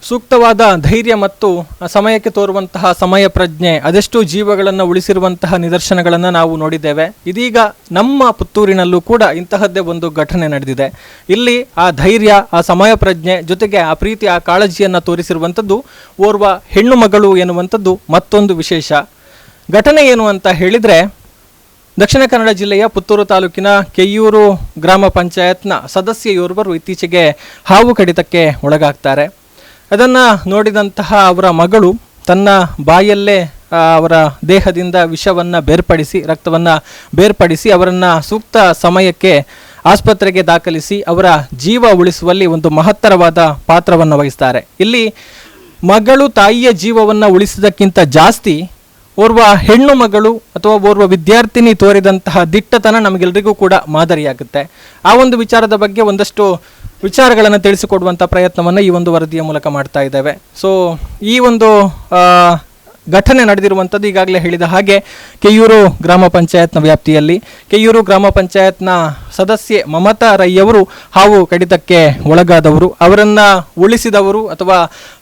ಸೂಕ್ತವಾದ ಧೈರ್ಯ ಮತ್ತು ಸಮಯಕ್ಕೆ ತೋರುವಂತಹ ಸಮಯ ಪ್ರಜ್ಞೆ ಅದೆಷ್ಟು ಜೀವಗಳನ್ನು ಉಳಿಸಿರುವಂತಹ ನಿದರ್ಶನಗಳನ್ನು ನಾವು ನೋಡಿದ್ದೇವೆ. ಇದೀಗ ನಮ್ಮ ಪುತ್ತೂರಿನಲ್ಲೂ ಕೂಡ ಇಂತಹದ್ದೇ ಒಂದು ಘಟನೆ ನಡೆದಿದೆ. ಇಲ್ಲಿ ಆ ಧೈರ್ಯ, ಆ ಸಮಯ ಪ್ರಜ್ಞೆ ಜೊತೆಗೆ ಆ ಪ್ರೀತಿ, ಆ ಕಾಳಜಿಯನ್ನು ತೋರಿಸಿರುವಂಥದ್ದು ಓರ್ವ ಹೆಣ್ಣು ಮಗಳು ಎನ್ನುವಂಥದ್ದು ಮತ್ತೊಂದು ವಿಶೇಷ. ಘಟನೆ ಏನು ಅಂತ ಹೇಳಿದರೆ, ದಕ್ಷಿಣ ಕನ್ನಡ ಜಿಲ್ಲೆಯ ಪುತ್ತೂರು ತಾಲೂಕಿನ ಕೆಯ್ಯೂರು ಗ್ರಾಮ ಪಂಚಾಯತ್ನ ಸದಸ್ಯೆಯೋರ್ವರು ಇತ್ತೀಚೆಗೆ ಹಾವು ಕಡಿತಕ್ಕೆ ಒಳಗಾಗ್ತಾರೆ. ಅದನ್ನು ನೋಡಿದಂತಹ ಅವರ ಮಗಳು ತನ್ನ ಬಾಯಲ್ಲೇ ಅವರ ದೇಹದಿಂದ ವಿಷವನ್ನು ಬೇರ್ಪಡಿಸಿ, ರಕ್ತವನ್ನು ಬೇರ್ಪಡಿಸಿ ಅವರನ್ನು ಸೂಕ್ತ ಸಮಯಕ್ಕೆ ಆಸ್ಪತ್ರೆಗೆ ದಾಖಲಿಸಿ ಅವರ ಜೀವ ಉಳಿಸುವಲ್ಲಿ ಒಂದು ಮಹತ್ತರವಾದ ಪಾತ್ರವನ್ನು ವಹಿಸ್ತಾರೆ. ಇಲ್ಲಿ ಮಗಳು ತಾಯಿಯ ಜೀವವನ್ನು ಉಳಿಸಿದಕ್ಕಿಂತ ಜಾಸ್ತಿ ಓರ್ವ ಹೆಣ್ಣು ಮಗಳು ಅಥವಾ ಓರ್ವ ವಿದ್ಯಾರ್ಥಿನಿ ತೋರಿದಂತಹ ದಿಟ್ಟತನ ನಮಗೆಲ್ಲರಿಗೂ ಕೂಡ ಮಾದರಿಯಾಗುತ್ತೆ. ಆ ಒಂದು ವಿಚಾರದ ಬಗ್ಗೆ ಒಂದಷ್ಟು ವಿಚಾರಗಳನ್ನು ತಿಳಿಸಿಕೊಡುವಂಥ ಪ್ರಯತ್ನವನ್ನು ಈ ಒಂದು ವರದಿಯ ಮೂಲಕ ಮಾಡ್ತಾ ಇದ್ದೇವೆ. ಸೊ ಈ ಒಂದು ಘಟನೆ ನಡೆದಿರುವಂಥದ್ದು ಈಗಾಗಲೇ ಹೇಳಿದ ಹಾಗೆ ಕೆಯ್ಯೂರು ಗ್ರಾಮ ಪಂಚಾಯತ್ನ ವ್ಯಾಪ್ತಿಯಲ್ಲಿ ಕೆಯ್ಯೂರು ಗ್ರಾಮ ಪಂಚಾಯತ್ನ ಸದಸ್ಯೆ ಮಮತಾ ರೈಯವರು ಹಾವು ಕಡಿತಕ್ಕೆ ಒಳಗಾದವರು, ಅವರನ್ನು ಉಳಿಸಿದವರು ಅಥವಾ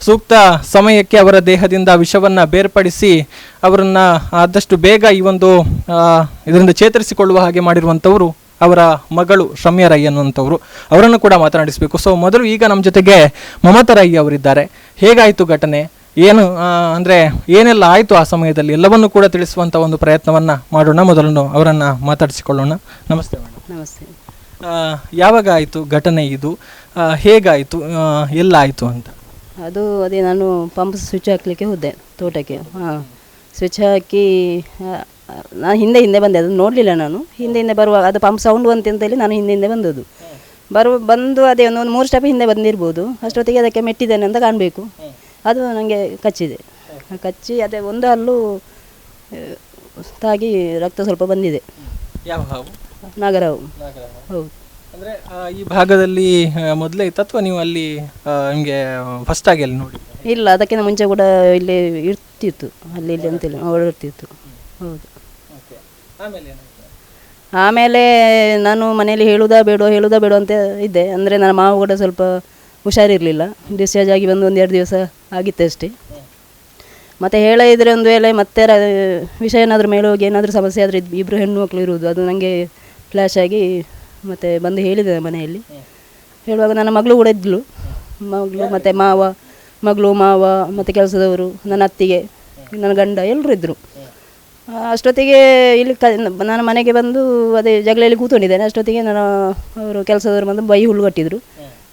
ಸೂಕ್ತ ಸಮಯಕ್ಕೆ ಅವರ ದೇಹದಿಂದ ವಿಷವನ್ನು ಬೇರ್ಪಡಿಸಿ ಅವರನ್ನು ಆದಷ್ಟು ಬೇಗ ಈ ಒಂದು ಇದರಿಂದ ಚೇತರಿಸಿಕೊಳ್ಳುವ ಹಾಗೆ ಮಾಡಿರುವಂಥವರು ಅವರ ಮಗಳು ಶಮ್ಯ ರೈ ಅನ್ನುವಂಥವ್ರು. ಅವರನ್ನು ಕೂಡ ಮಾತನಾಡಿಸಬೇಕು. ಸೊ ಮೊದಲು ಈಗ ನಮ್ಮ ಜೊತೆಗೆ ಮಮತಾ ರೈ ಅವರಿದ್ದಾರೆ. ಹೇಗಾಯಿತು ಘಟನೆ, ಏನು ಅಂದರೆ ಏನೆಲ್ಲ ಆಯಿತು ಆ ಸಮಯದಲ್ಲಿ, ಎಲ್ಲವನ್ನೂ ಕೂಡ ತಿಳಿಸುವಂಥ ಒಂದು ಪ್ರಯತ್ನವನ್ನು ಮಾಡೋಣ. ಮೊದಲು ಅವರನ್ನು ಮಾತಾಡಿಸಿಕೊಳ್ಳೋಣ. ನಮಸ್ತೆ ಮೇಡಮ್. ನಮಸ್ತೆ. ಯಾವಾಗ ಆಯಿತು ಘಟನೆ, ಇದು ಹೇಗಾಯಿತು, ಎಲ್ಲ ಆಯಿತು ಅಂತ? ಅದೇ ನಾನು ಪಂಪ್ ಸ್ವಿಚ್ ಹಾಕಲಿಕ್ಕೆ ಹೋದೆ ತೋಟಕ್ಕೆ. ಸ್ವಿಚ್ ಹಾಕಿ ನಾನು ಹಿಂದೆ ಬಂದೆ, ಅದು ನೋಡಲಿಲ್ಲ ನಾನು. ಹಿಂದೆ ಬರುವಾಗ ಅದು ಪಂಪ್ ಸೌಂಡ್ ಅಂತೇಳಿ ನಾನು ಹಿಂದೆ ಬಂದದ್ದು. ಬಂದು ಅದೇ ಒಂದು 3 ಸ್ಟೆಪ್ ಹಿಂದೆ ಬಂದಿರ್ಬೋದು. ಅಷ್ಟೊತ್ತಿಗೆ ಅದಕ್ಕೆ ಮೆಟ್ಟಿದ್ದೇನೆ ಅಂತ ಕಾಣಬೇಕು. ಅದು ನನಗೆ ಕಚ್ಚಿದೆ. ಕಚ್ಚಿ ಅದೇ ಒಂದು ಹಲ್ಲು ತಾಗಿ ರಕ್ತ ಸ್ವಲ್ಪ ಬಂದಿದೆ. ಯಾವ ಹಾವು? ನಗರ ಹಾವು. ಹೌದು. ಅಂದರೆ ಈ ಭಾಗದಲ್ಲಿ ಮೊದಲೇ ಇತ್ತು ಅಥವಾ ನೀವು ಅಲ್ಲಿ ನಿಮಗೆ ಫಸ್ಟ್ ಆಗಿ ಅಲ್ಲಿ ನೋಡಿ? ಇಲ್ಲ, ಅದಕ್ಕಿಂತ ಮುಂಚೆ ಕೂಡ ಇಲ್ಲಿ ಇರ್ತಿತ್ತು, ಅಲ್ಲಿ ಇಲ್ಲಿ ಅಂತೇಳಿ ಓಡಾಡ್ತಿತ್ತು. ಹೌದು. ಆಮೇಲೆ ನಾನು ಮನೆಯಲ್ಲಿ ಹೇಳುವುದಾ ಬೇಡ ಅಂತ ಇದ್ದೆ. ಅಂದರೆ ನನ್ನ ಮಾವು ಕೂಡ ಸ್ವಲ್ಪ ಹುಷಾರಿರಲಿಲ್ಲ. ಡಿಸ್ಚಾರ್ಜ್ ಆಗಿ ಬಂದು 1-2 ದಿವಸ ಆಗಿತ್ತು ಅಷ್ಟೇ. ಮತ್ತು ಹೇಳಿದರೆ ಒಂದು ವೇಳೆ ಮತ್ತೆ ವಿಷಯ ಏನಾದರೂ ಮೇಲೆ ಹೋಗಿ ಏನಾದರೂ ಸಮಸ್ಯೆ ಆದರೆ ಇಬ್ಬರು ಹೆಣ್ಣು ಮಕ್ಕಳು ಇರುವುದು, ಅದು ನನಗೆ ಫ್ಲ್ಯಾಶ್ ಆಗಿ ಮತ್ತು ಬಂದು ಹೇಳಿದೆ ಮನೆಯಲ್ಲಿ. ಹೇಳುವಾಗ ನನ್ನ ಮಗಳು ಕೂಡ ಇದ್ಲು. ಮಗಳು ಮತ್ತು ಮಾವ ಮತ್ತು ಕೆಲಸದವರು, ನನ್ನ ಅತ್ತಿಗೆ, ನನ್ನ ಗಂಡ ಎಲ್ಲರೂ ಇದ್ದರು. ಅಷ್ಟೊತ್ತಿಗೆ ಇಲ್ಲಿ ನಾನು ಮನೆಗೆ ಬಂದು ಅದೇ ಜಗಳಲ್ಲಿ ಕೂತ್ಕೊಂಡಿದ್ದೇನೆ. ಅಷ್ಟೊತ್ತಿಗೆ ಅವರು ಕೆಲಸದವರು ಬಂದು ಬೈ ಹುಲ್ಲು ಕಟ್ಟಿದ್ರು.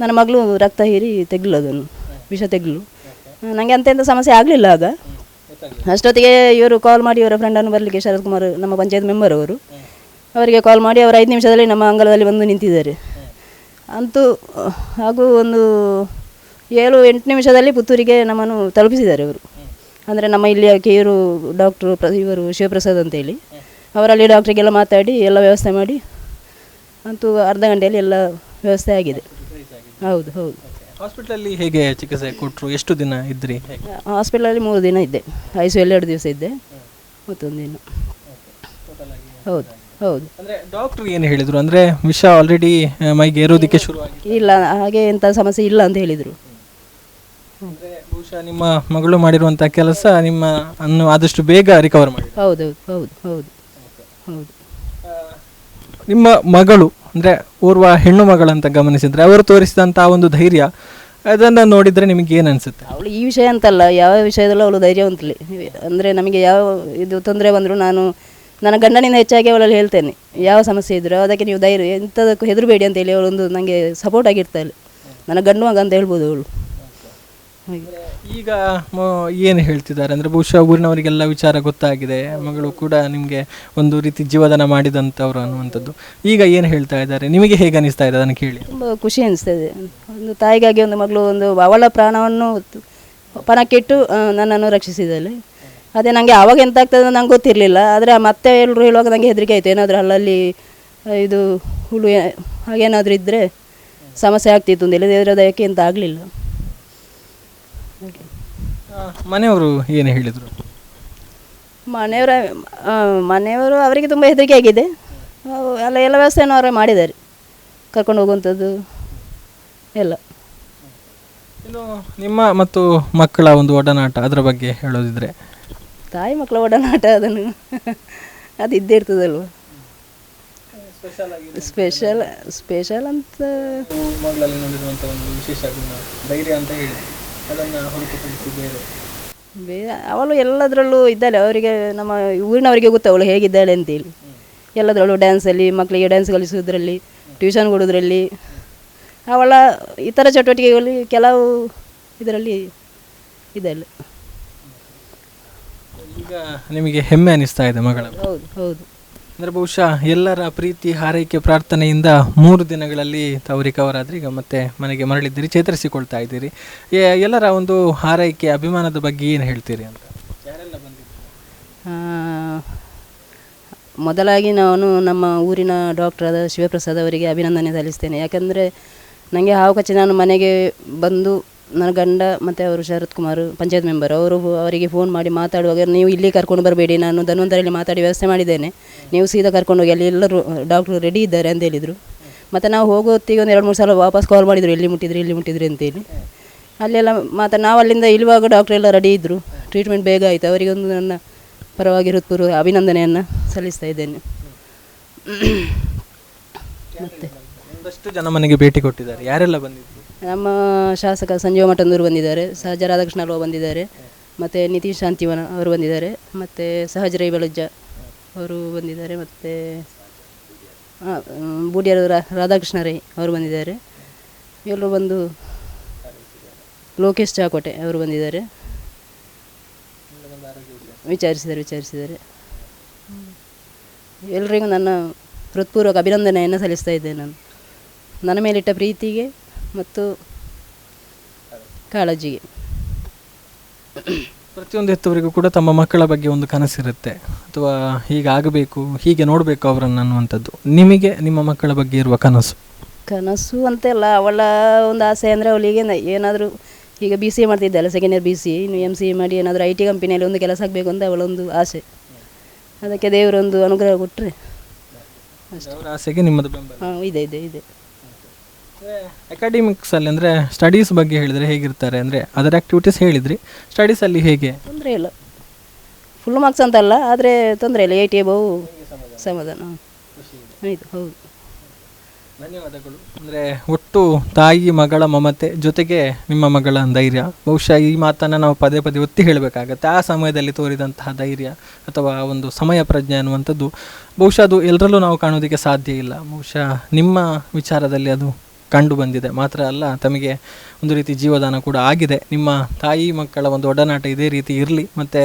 ನನ್ನ ಮಗಳು ರಕ್ತ ಹೀರಿ ತೆಗ್ಲು, ಅದನ್ನು ವಿಷ ತೆಗ್ಲು. ನನಗೆ ಅಂತೆಂಥ ಸಮಸ್ಯೆ ಆಗಲಿಲ್ಲ ಆಗ. ಅಷ್ಟೊತ್ತಿಗೆ ಇವರು ಕಾಲ್ ಮಾಡಿ ಇವರ ಫ್ರೆಂಡನ್ನು ಬರಲಿಕ್ಕೆ, ಶರತ್ ಕುಮಾರ್ ನಮ್ಮ ಪಂಚಾಯತ್ ಮೆಂಬರ್ ಅವರು, ಅವರಿಗೆ ಕಾಲ್ ಮಾಡಿ ಅವರು 5 ನಿಮಿಷದಲ್ಲಿ ನಮ್ಮ ಅಂಗಳದಲ್ಲಿ ಬಂದು ನಿಂತಿದ್ದಾರೆ. ಅಂತೂ ಹಾಗೂ ಒಂದು 7-8 ನಿಮಿಷದಲ್ಲಿ ಪುತ್ತೂರಿಗೆ ನಮ್ಮನ್ನು ತಲುಪಿಸಿದ್ದಾರೆ ಅವರು. ಅಂದರೆ ನಮ್ಮ ಇಲ್ಲಿಯ ಕೆಯ್ಯೂರು ಡಾಕ್ಟ್ರು ಇವರು ಶಿವಪ್ರಸಾದ್ ಅಂತೇಳಿ, ಅವರಲ್ಲಿ ಡಾಕ್ಟ್ರಿಗೆಲ್ಲ ಮಾತಾಡಿ ಎಲ್ಲ ವ್ಯವಸ್ಥೆ ಮಾಡಿ ಅಂತೂ ಅರ್ಧ ಗಂಟೆಯಲ್ಲಿ ಎಲ್ಲ ವ್ಯವಸ್ಥೆ ಆಗಿದೆ. ಹೌದು. ಹಾಸ್ಪಿಟಲಲ್ಲಿ ಹೇಗೆ ಚಿಕಿತ್ಸೆ ಕೊಟ್ಟರು? ಎಷ್ಟು ದಿನ ಇದ್ರಿ? ಹಾಸ್ಪಿಟಲಲ್ಲಿ 3 ದಿನ ಇದ್ದೆ. ICU 2 ದಿವಸ ಇದ್ದೆ, ಮತ್ತೊಂದು ದಿನ. ಹೌದು. ಅಂದರೆ ಡಾಕ್ಟ್ರು ಏನು ಹೇಳಿದರು? ಅಂದರೆ ವಿಷ ಆಲ್ರೆಡಿ ಮೈಗೆ ಏರೋದಕ್ಕೆ ಶುರು ಆಗಿದೆ? ಇಲ್ಲ, ಹಾಗೆ ಎಂಥ ಸಮಸ್ಯೆ ಇಲ್ಲ ಅಂತ ಹೇಳಿದರು. ಬಹುಶಃ ನಿಮ್ಮ ಮಗಳು ಮಾಡಿರುವಂಥ ಕೆಲಸ ನಿಮ್ಮ ಅನ್ನು ಆದಷ್ಟು ಬೇಗ ರಿಕವರ್ ಮಾಡಿ. ಹೌದು. ನಿಮ್ಮ ಮಗಳು ಅಂದರೆ ಓರ್ವ ಹೆಣ್ಣು ಮಗಳಂತ ಗಮನಿಸಿದರೆ ಅವರು ತೋರಿಸಿದಂಥ ಒಂದು ಧೈರ್ಯ, ಅದನ್ನು ನೋಡಿದರೆ ನಿಮಗೆ ಏನು ಅನಿಸುತ್ತೆ? ಅವಳು ಈ ವಿಷಯ ಅಂತಲ್ಲ, ಯಾವ ವಿಷಯದಲ್ಲೂ ಅವಳು ಧೈರ್ಯವಂತಲಿ. ಅಂದರೆ ನಮಗೆ ಯಾವ ಇದು ತೊಂದರೆ ಬಂದರೂ ನಾನು ನನ್ನ ಗಂಡನಿಂದ ಹೆಚ್ಚಾಗಿ ಅವಳಲ್ಲಿ ಹೇಳ್ತೇನೆ, ಯಾವ ಸಮಸ್ಯೆ ಇದ್ದರೂ ಅದಕ್ಕೆ ನೀವು ಧೈರ್ಯ, ಎಂಥದಕ್ಕೂ ಹೆದರಬೇಡಿ ಅಂತೇಳಿ ಅವಳೊಂದು ನನಗೆ ಸಪೋರ್ಟ್ ಆಗಿರ್ತಾಳೆ. ನನ್ನ ಗಂಡು ಮಗ ಅಂತ ಹೇಳ್ಬೋದು ಅವಳು. ಈಗ ಏನು ಹೇಳ್ತಿದ್ದಾರೆ ಅಂದರೆ ಬಹುಶಃ ಊರಿನವರಿಗೆಲ್ಲ ವಿಚಾರ ಗೊತ್ತಾಗಿದೆ, ಮಗಳು ಕೂಡ ನಿಮಗೆ ಒಂದು ರೀತಿ ಜೀವದಾನ ಮಾಡಿದಂಥವ್ರು ಅನ್ನುವಂಥದ್ದು. ಈಗ ಏನು ಹೇಳ್ತಾ ಇದ್ದಾರೆ, ನಿಮಗೆ ಹೇಗೆ ಅನಿಸ್ತಾ ಇದೆ ಅದನ್ನು ಕೇಳಿ? ತುಂಬ ಖುಷಿ ಅನಿಸ್ತದೆ. ಒಂದು ತಾಯಿಗಾಗಿ ಒಂದು ಮಗಳು ಒಂದು ಅವಳ ಪ್ರಾಣವನ್ನು ಪಣಕ್ಕಿಟ್ಟು ನನ್ನನ್ನು ರಕ್ಷಿಸಿದ್ದಾಳೆ. ಅದೇ ನನಗೆ ಆವಾಗ ಎಂತ ಆಗ್ತದೆ ನಂಗೆ ಗೊತ್ತಿರಲಿಲ್ಲ. ಆದರೆ ಮತ್ತೆ ಎಲ್ಲರೂ ಹೇಳುವಾಗ ನನಗೆ ಹೆದರಿಕೆ ಆಯಿತು, ಏನಾದರೂ ಅಲ್ಲಲ್ಲಿ ಇದು ಹುಳು ಹಾಗೇನಾದರೂ ಇದ್ದರೆ ಸಮಸ್ಯೆ ಆಗ್ತಿತ್ತು ಅಂತ ಹೇಳಿ. ದೇವರ ದಯಕ್ಕೆ ಎಂತ ಆಗಲಿಲ್ಲ. ಮನೆಯವರು ಏನು ಹೇಳಿದರು? ಮನೆಯವರು ಅವರಿಗೆ ತುಂಬ ಹೆದರಿಕೆ ಆಗಿದೆ. ಎಲ್ಲ ವ್ಯವಸ್ಥೆಯನ್ನು ಅವರೇ ಮಾಡಿದ್ದಾರೆ, ಕರ್ಕೊಂಡು ಹೋಗುವಂಥದ್ದು ಎಲ್ಲ. ಇನ್ನು ನಿಮ್ಮ ಮತ್ತು ಮಕ್ಕಳ ಒಂದು ಒಡನಾಟ ಅದರ ಬಗ್ಗೆ ಹೇಳೋದಿದ್ರೆ? ತಾಯಿ ಮಕ್ಕಳ ಒಡನಾಟ ಅದನ್ನು ಅದು ಇದ್ದೇ ಇರ್ತದಲ್ವ. ಸ್ಪೆಷಲ್ ಸ್ಪೆಷಲ್ ಅಂತ ಮಗಳಲ್ಲಿ ನೋಡಿರುವಂಥ ಒಂದು ವಿಶೇಷ ಗುಣ ಧೈರ್ಯ ಅಂತ ಹೇಳಿ ಅದನ್ನು ಹೊರತುಪಡಿಸಿ ಬೇರೆ ಅವಳು ಎಲ್ಲದರಲ್ಲೂ ಇದ್ದಾಳೆ. ಅವರಿಗೆ ನಮ್ಮ ಊರಿನವರಿಗೆ ಗೊತ್ತು ಅವಳು ಹೇಗಿದ್ದಾಳೆ ಅಂತೇಳಿ. ಎಲ್ಲದರಲ್ಲೂ ಡ್ಯಾನ್ಸಲ್ಲಿ, ಮಕ್ಕಳಿಗೆ ಡ್ಯಾನ್ಸ್ ಕಲಿಸೋದ್ರಲ್ಲಿ, ಟ್ಯೂಷನ್ ಕೊಡೋದ್ರಲ್ಲಿ, ಅವಳ ಇತರ ಚಟುವಟಿಕೆಗಳಲ್ಲಿ ಕೆಲವು ಇದರಲ್ಲಿ ಇದ್ದಾಳೆ. ಈಗ ನಿಮಗೆ ಹೆಮ್ಮೆ ಅನಿಸ್ತಾ ಇದೆ ಮಗಳ? ಹೌದು ಹೌದು. ಅಂದರೆ ಬಹುಶಃ ಎಲ್ಲರ ಪ್ರೀತಿ ಹಾರೈಕೆ ಪ್ರಾರ್ಥನೆಯಿಂದ 3 ದಿನಗಳಲ್ಲಿ ತಾವು ರಿಕವರ್ ಆದರೆ ಈಗ ಮತ್ತೆ ಮನೆಗೆ ಮರಳಿದ್ದೀರಿ, ಚೇತರಿಸಿಕೊಳ್ತಾ ಇದ್ದೀರಿ. ಎಲ್ಲರ ಒಂದು ಹಾರೈಕೆ ಅಭಿಮಾನದ ಬಗ್ಗೆ ಏನು ಹೇಳ್ತೀರಿ ಅಂತ? ಯಾರೆಲ್ಲ ಬಂದಿದ್ದೀರಿ? ಮೊದಲಾಗಿ ನಾನು ನಮ್ಮ ಊರಿನ ಡಾಕ್ಟರಾದ ಶಿವಪ್ರಸಾದ್ ಅವರಿಗೆ ಅಭಿನಂದನೆ ಸಲ್ಲಿಸ್ತೇನೆ. ಯಾಕಂದರೆ ನನಗೆ ಹಾವು ಕಚ್ಚಿ ನಾನು ಮನೆಗೆ ಬಂದು ನನ್ನ ಗಂಡ ಮತ್ತು ಅವರು ಶರತ್ ಕುಮಾರ್ ಪಂಚಾಯತ್ ಮೆಂಬರ್ ಅವರಿಗೆ ಫೋನ್ ಮಾಡಿ ಮಾತಾಡುವಾಗ, ನೀವು ಇಲ್ಲಿ ಕರ್ಕೊಂಡು ಬರಬೇಡಿ, ನಾನು ಧನ್ವಂತರಲ್ಲಿ ಮಾತಾಡಿ ವ್ಯವಸ್ಥೆ ಮಾಡಿದ್ದೇನೆ, ನೀವು ಸೀದಾ ಕರ್ಕೊಂಡು ಹೋಗಿ, ಅಲ್ಲಿ ಎಲ್ಲರೂ ಡಾಕ್ಟ್ರು ರೆಡಿ ಇದ್ದಾರೆ ಅಂತ ಹೇಳಿದರು. ಮತ್ತು ನಾವು ಹೋಗೋ ಹೊತ್ತಿಗೆ ಒಂದು 2-3 ಸಲ ವಾಪಸ್ ಕಾಲ್ ಮಾಡಿದರು, ಎಲ್ಲಿ ಮುಟ್ಟಿದ್ರಿ ಅಂತೇಳಿ. ಅಲ್ಲೆಲ್ಲ ನಾವು ಅಲ್ಲಿಂದ ಇಳುವಾಗ ಡಾಕ್ಟ್ರೆಲ್ಲ ರೆಡಿ ಇದ್ದರು, ಟ್ರೀಟ್ಮೆಂಟ್ ಬೇಗ ಆಯಿತು. ಅವರಿಗೆ ಒಂದು ನನ್ನ ಪರವಾಗಿ ಹೃತ್ಪೂರ್ವ ಅಭಿನಂದನೆಯನ್ನು ಸಲ್ಲಿಸ್ತಾ ಇದ್ದೇನೆ. ಮತ್ತು ಒಂದಷ್ಟು ಜನ ಮನೆಗೆ ಭೇಟಿ ಕೊಟ್ಟಿದ್ದಾರೆ, ಯಾರೆಲ್ಲ ಬಂದಿದ್ದಾರೆ? ನಮ್ಮ ಶಾಸಕ ಸಂಜೀವ ಮಠಂದೂರು ಬಂದಿದ್ದಾರೆ, ಸಹಜ ರಾಧಾಕೃಷ್ಣ ಅಲ್ವ ಬಂದಿದ್ದಾರೆ, ಮತ್ತು ನಿತೀಶ್ ಶಾಂತಿವನ ಅವರು ಬಂದಿದ್ದಾರೆ, ಮತ್ತು ಸಹಜ ರೈ ಬೆಳಜ್ಜ ಅವರು ಬಂದಿದ್ದಾರೆ, ಮತ್ತು ಬೂಡಿಯರ ರಾಧಾಕೃಷ್ಣ ರೈ ಅವರು ಬಂದಿದ್ದಾರೆ. ಎಲ್ಲರೂ ಬಂದು ಲೋಕೇಶ್ ಚಾಕೋಟೆ ಅವರು ಬಂದಿದ್ದಾರೆ, ವಿಚಾರಿಸಿದ್ದಾರೆ. ಎಲ್ಲರಿಗೂ ನನ್ನ ಹೃತ್ಪೂರ್ವಕ ಅಭಿನಂದನೆಯನ್ನು ಸಲ್ಲಿಸ್ತಾ ಇದ್ದೇನೆ. ನಾನು ನನ್ನ ಮೇಲಿಟ್ಟ ಪ್ರೀತಿಗೆ ಮತ್ತು ಕಾಳಜಿಗೆ. ಪ್ರತಿಯೊಂದು ಹೆತ್ತವರಿಗೂ ಕೂಡ ತಮ್ಮ ಮಕ್ಕಳ ಬಗ್ಗೆ ಒಂದು ಕನಸಿರುತ್ತೆ, ಅಥವಾ ಹೀಗಾಗಬೇಕು, ಹೀಗೆ ನೋಡಬೇಕು ಅವರನ್ನು ಅನ್ನುವಂಥದ್ದು. ನಿಮಗೆ ನಿಮ್ಮ ಮಕ್ಕಳ ಬಗ್ಗೆ ಇರುವ ಕನಸು ಅಂತೆಲ್ಲ ಅವಳ ಒಂದು ಆಸೆ ಅಂದರೆ ಅವಳಿಗೆ ಏನಾದರೂ ಈಗ BCA ಮಾಡ್ತಿದ್ದಾಳೆ, ಸೆಕೆಂಡ್ ಇಯರ್ BCA, ಇನ್ನು MCA ಮಾಡಿ ಏನಾದರೂ IT ಕಂಪನಿಯಲ್ಲಿ ಒಂದು ಕೆಲಸ ಆಗಬೇಕು ಅಂತ ಅವಳೊಂದು ಆಸೆ. ಅದಕ್ಕೆ ದೇವರೊಂದು ಅನುಗ್ರಹ ಕೊಟ್ಟರೆ ಅವರ ಆಸೆಗೆ ನಿಮ್ಮದು ಬೆಂಬಲ? ಹಾಂ, ಇದೆ. ಅಕಾಡೆಮಿಕ್ಸಲ್ಲಿ ಅಂದರೆ ಸ್ಟಡೀಸ್ ಬಗ್ಗೆ ಹೇಳಿದರೆ ಹೇಗಿರ್ತಾರೆ? ಅಂದರೆ ಅದರ್ ಆ್ಯಕ್ಟಿವಿಟೀಸ್ ಹೇಳಿದ್ರಿ, ಸ್ಟಡೀಸಲ್ಲಿ ಹೇಗೆ? ತೊಂದರೆ ಇಲ್ಲ, ಫುಲ್ ಮಾರ್ಕ್ಸ್ ಅಂತಲ್ಲ, ಆದರೆ ತೊಂದರೆ ಇಲ್ಲ, 80 ಅಬೌವ್ ಸಮಾಧಾನ. ಹೌದು. ಧನ್ಯವಾದಗಳು. ಅಂದರೆ ಒಟ್ಟು ತಾಯಿ ಮಗಳ ಮಮತೆ ಜೊತೆಗೆ ನಿಮ್ಮ ಮಗಳ ಧೈರ್ಯ, ಬಹುಶಃ ಈ ಮಾತನ್ನು ನಾವು ಪದೇ ಒತ್ತಿ ಹೇಳಬೇಕಾಗತ್ತೆ. ಆ ಸಮಯದಲ್ಲಿ ತೋರಿದಂತಹ ಧೈರ್ಯ ಅಥವಾ ಒಂದು ಸಮಯ ಪ್ರಜ್ಞೆ ಅನ್ನುವಂಥದ್ದು ಬಹುಶಃ ಅದು ಎಲ್ಲರಲ್ಲೂ ನಾವು ಕಾಣೋದಕ್ಕೆ ಸಾಧ್ಯ ಇಲ್ಲ. ಬಹುಶಃ ನಿಮ್ಮ ವಿಚಾರದಲ್ಲಿ ಅದು ಕಂಡು ಬಂದಿದೆ. ಮಾತ್ರ ಅಲ್ಲ, ತಮಗೆ ಒಂದು ರೀತಿ ಜೀವದಾನ ಕೂಡ ಆಗಿದೆ. ನಿಮ್ಮ ತಾಯಿ ಮಕ್ಕಳ ಒಂದು ಒಡನಾಟ ಇದೇ ರೀತಿ ಇರಲಿ. ಮತ್ತು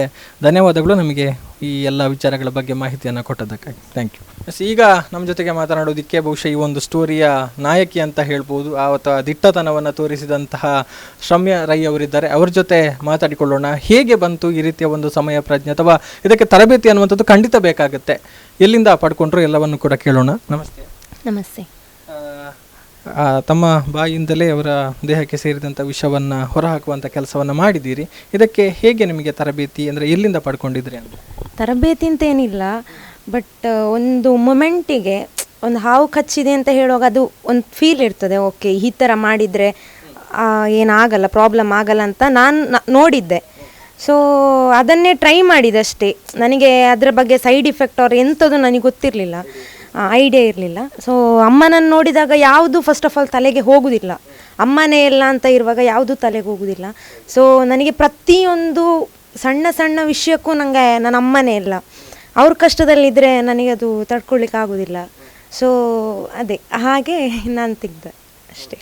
ಧನ್ಯವಾದಗಳು ನಮಗೆ ಈ ಎಲ್ಲ ವಿಚಾರಗಳ ಬಗ್ಗೆ ಮಾಹಿತಿಯನ್ನು ಕೊಟ್ಟದಕ್ಕಾಗಿ. Thank you. ಈಗ ನಮ್ಮ ಜೊತೆಗೆ ಮಾತನಾಡೋದಕ್ಕೆ ಬಹುಶಃ ಈ ಒಂದು ಸ್ಟೋರಿಯ ನಾಯಕಿ ಅಂತ ಹೇಳ್ಬೋದು, ಅಥವಾ ದಿಟ್ಟತನವನ್ನು ತೋರಿಸಿದಂತಹ ಶ್ರಮ್ಯ ರೈ ಅವರಿದ್ದಾರೆ. ಅವ್ರ ಜೊತೆ ಮಾತಾಡಿಕೊಳ್ಳೋಣ. ಹೇಗೆ ಬಂತು ಈ ರೀತಿಯ ಒಂದು ಸಮಯ ಪ್ರಜ್ಞೆ, ಅಥವಾ ಇದಕ್ಕೆ ತರಬೇತಿ ಅನ್ನುವಂಥದ್ದು ಖಂಡಿತ ಬೇಕಾಗುತ್ತೆ. ಎಲ್ಲಿಂದ ಪಡ್ಕೊಂಡ್ರು ಎಲ್ಲವನ್ನು ಕೂಡ ಕೇಳೋಣ. ನಮಸ್ತೆ. ತಮ್ಮ ಬಾಯಿಂದಲೇ ಅವರ ದೇಹಕ್ಕೆ ಸೇರಿದಂಥ ವಿಷವನ್ನು ಹೊರಹಾಕುವಂಥ ಕೆಲಸವನ್ನು ಮಾಡಿದ್ದೀರಿ. ಇದಕ್ಕೆ ಹೇಗೆ ನಿಮಗೆ ತರಬೇತಿ, ಅಂದರೆ ಎಲ್ಲಿಂದ ಪಡ್ಕೊಂಡಿದ್ರಿ ಅಂತ? ತರಬೇತಿ ಅಂತ ಏನಿಲ್ಲ, ಬಟ್ ಒಂದು ಮೊಮೆಂಟಿಗೆ ಒಂದು ಹಾವು ಕಚ್ಚಿದೆ ಅಂತ ಹೇಳುವಾಗ ಅದು ಒಂದು ಫೀಲ್ ಇರ್ತದೆ, ಓಕೆ ಈ ಥರ ಮಾಡಿದರೆ ಏನಾಗಲ್ಲ, ಪ್ರಾಬ್ಲಮ್ ಆಗಲ್ಲ ಅಂತ ನಾನು ನೋಡಿದ್ದೆ. ಸೊ ಅದನ್ನೇ ಟ್ರೈ ಮಾಡಿದಷ್ಟೇ. ನನಗೆ ಅದರ ಬಗ್ಗೆ ಸೈಡ್ ಇಫೆಕ್ಟ್ ಅವ್ರು ಎಂಥದ್ದು ನನಗೆ ಗೊತ್ತಿರಲಿಲ್ಲ, ಐಡಿಯಾ ಇರಲಿಲ್ಲ. ಸೊ ಅಮ್ಮನನ್ನು ನೋಡಿದಾಗ ಯಾವುದು ಫಸ್ಟ್ ಆಫ್ ಆಲ್ ತಲೆಗೆ ಹೋಗುವುದಿಲ್ಲ, ಅಮ್ಮನೇ ಎಲ್ಲ ಅಂತ ಇರುವಾಗ ಯಾವುದು ತಲೆಗೆ ಹೋಗುವುದಿಲ್ಲ. ಸೊ ನನಗೆ ಪ್ರತಿಯೊಂದು ಸಣ್ಣ ವಿಷಯಕ್ಕೂ ನನಗೆ ನನ್ನ ಅಮ್ಮನೇ ಎಲ್ಲ. ಅವ್ರ ಕಷ್ಟದಲ್ಲಿದ್ದರೆ ನನಗೆ ಅದು ತಡ್ಕೊಳ್ಳಿಕ್ಕೆ ಆಗೋದಿಲ್ಲ. ಸೊ ಅದೇ ಹಾಗೆ ನಾನು ತೆಗ್ದೆ ಅಷ್ಟೇ.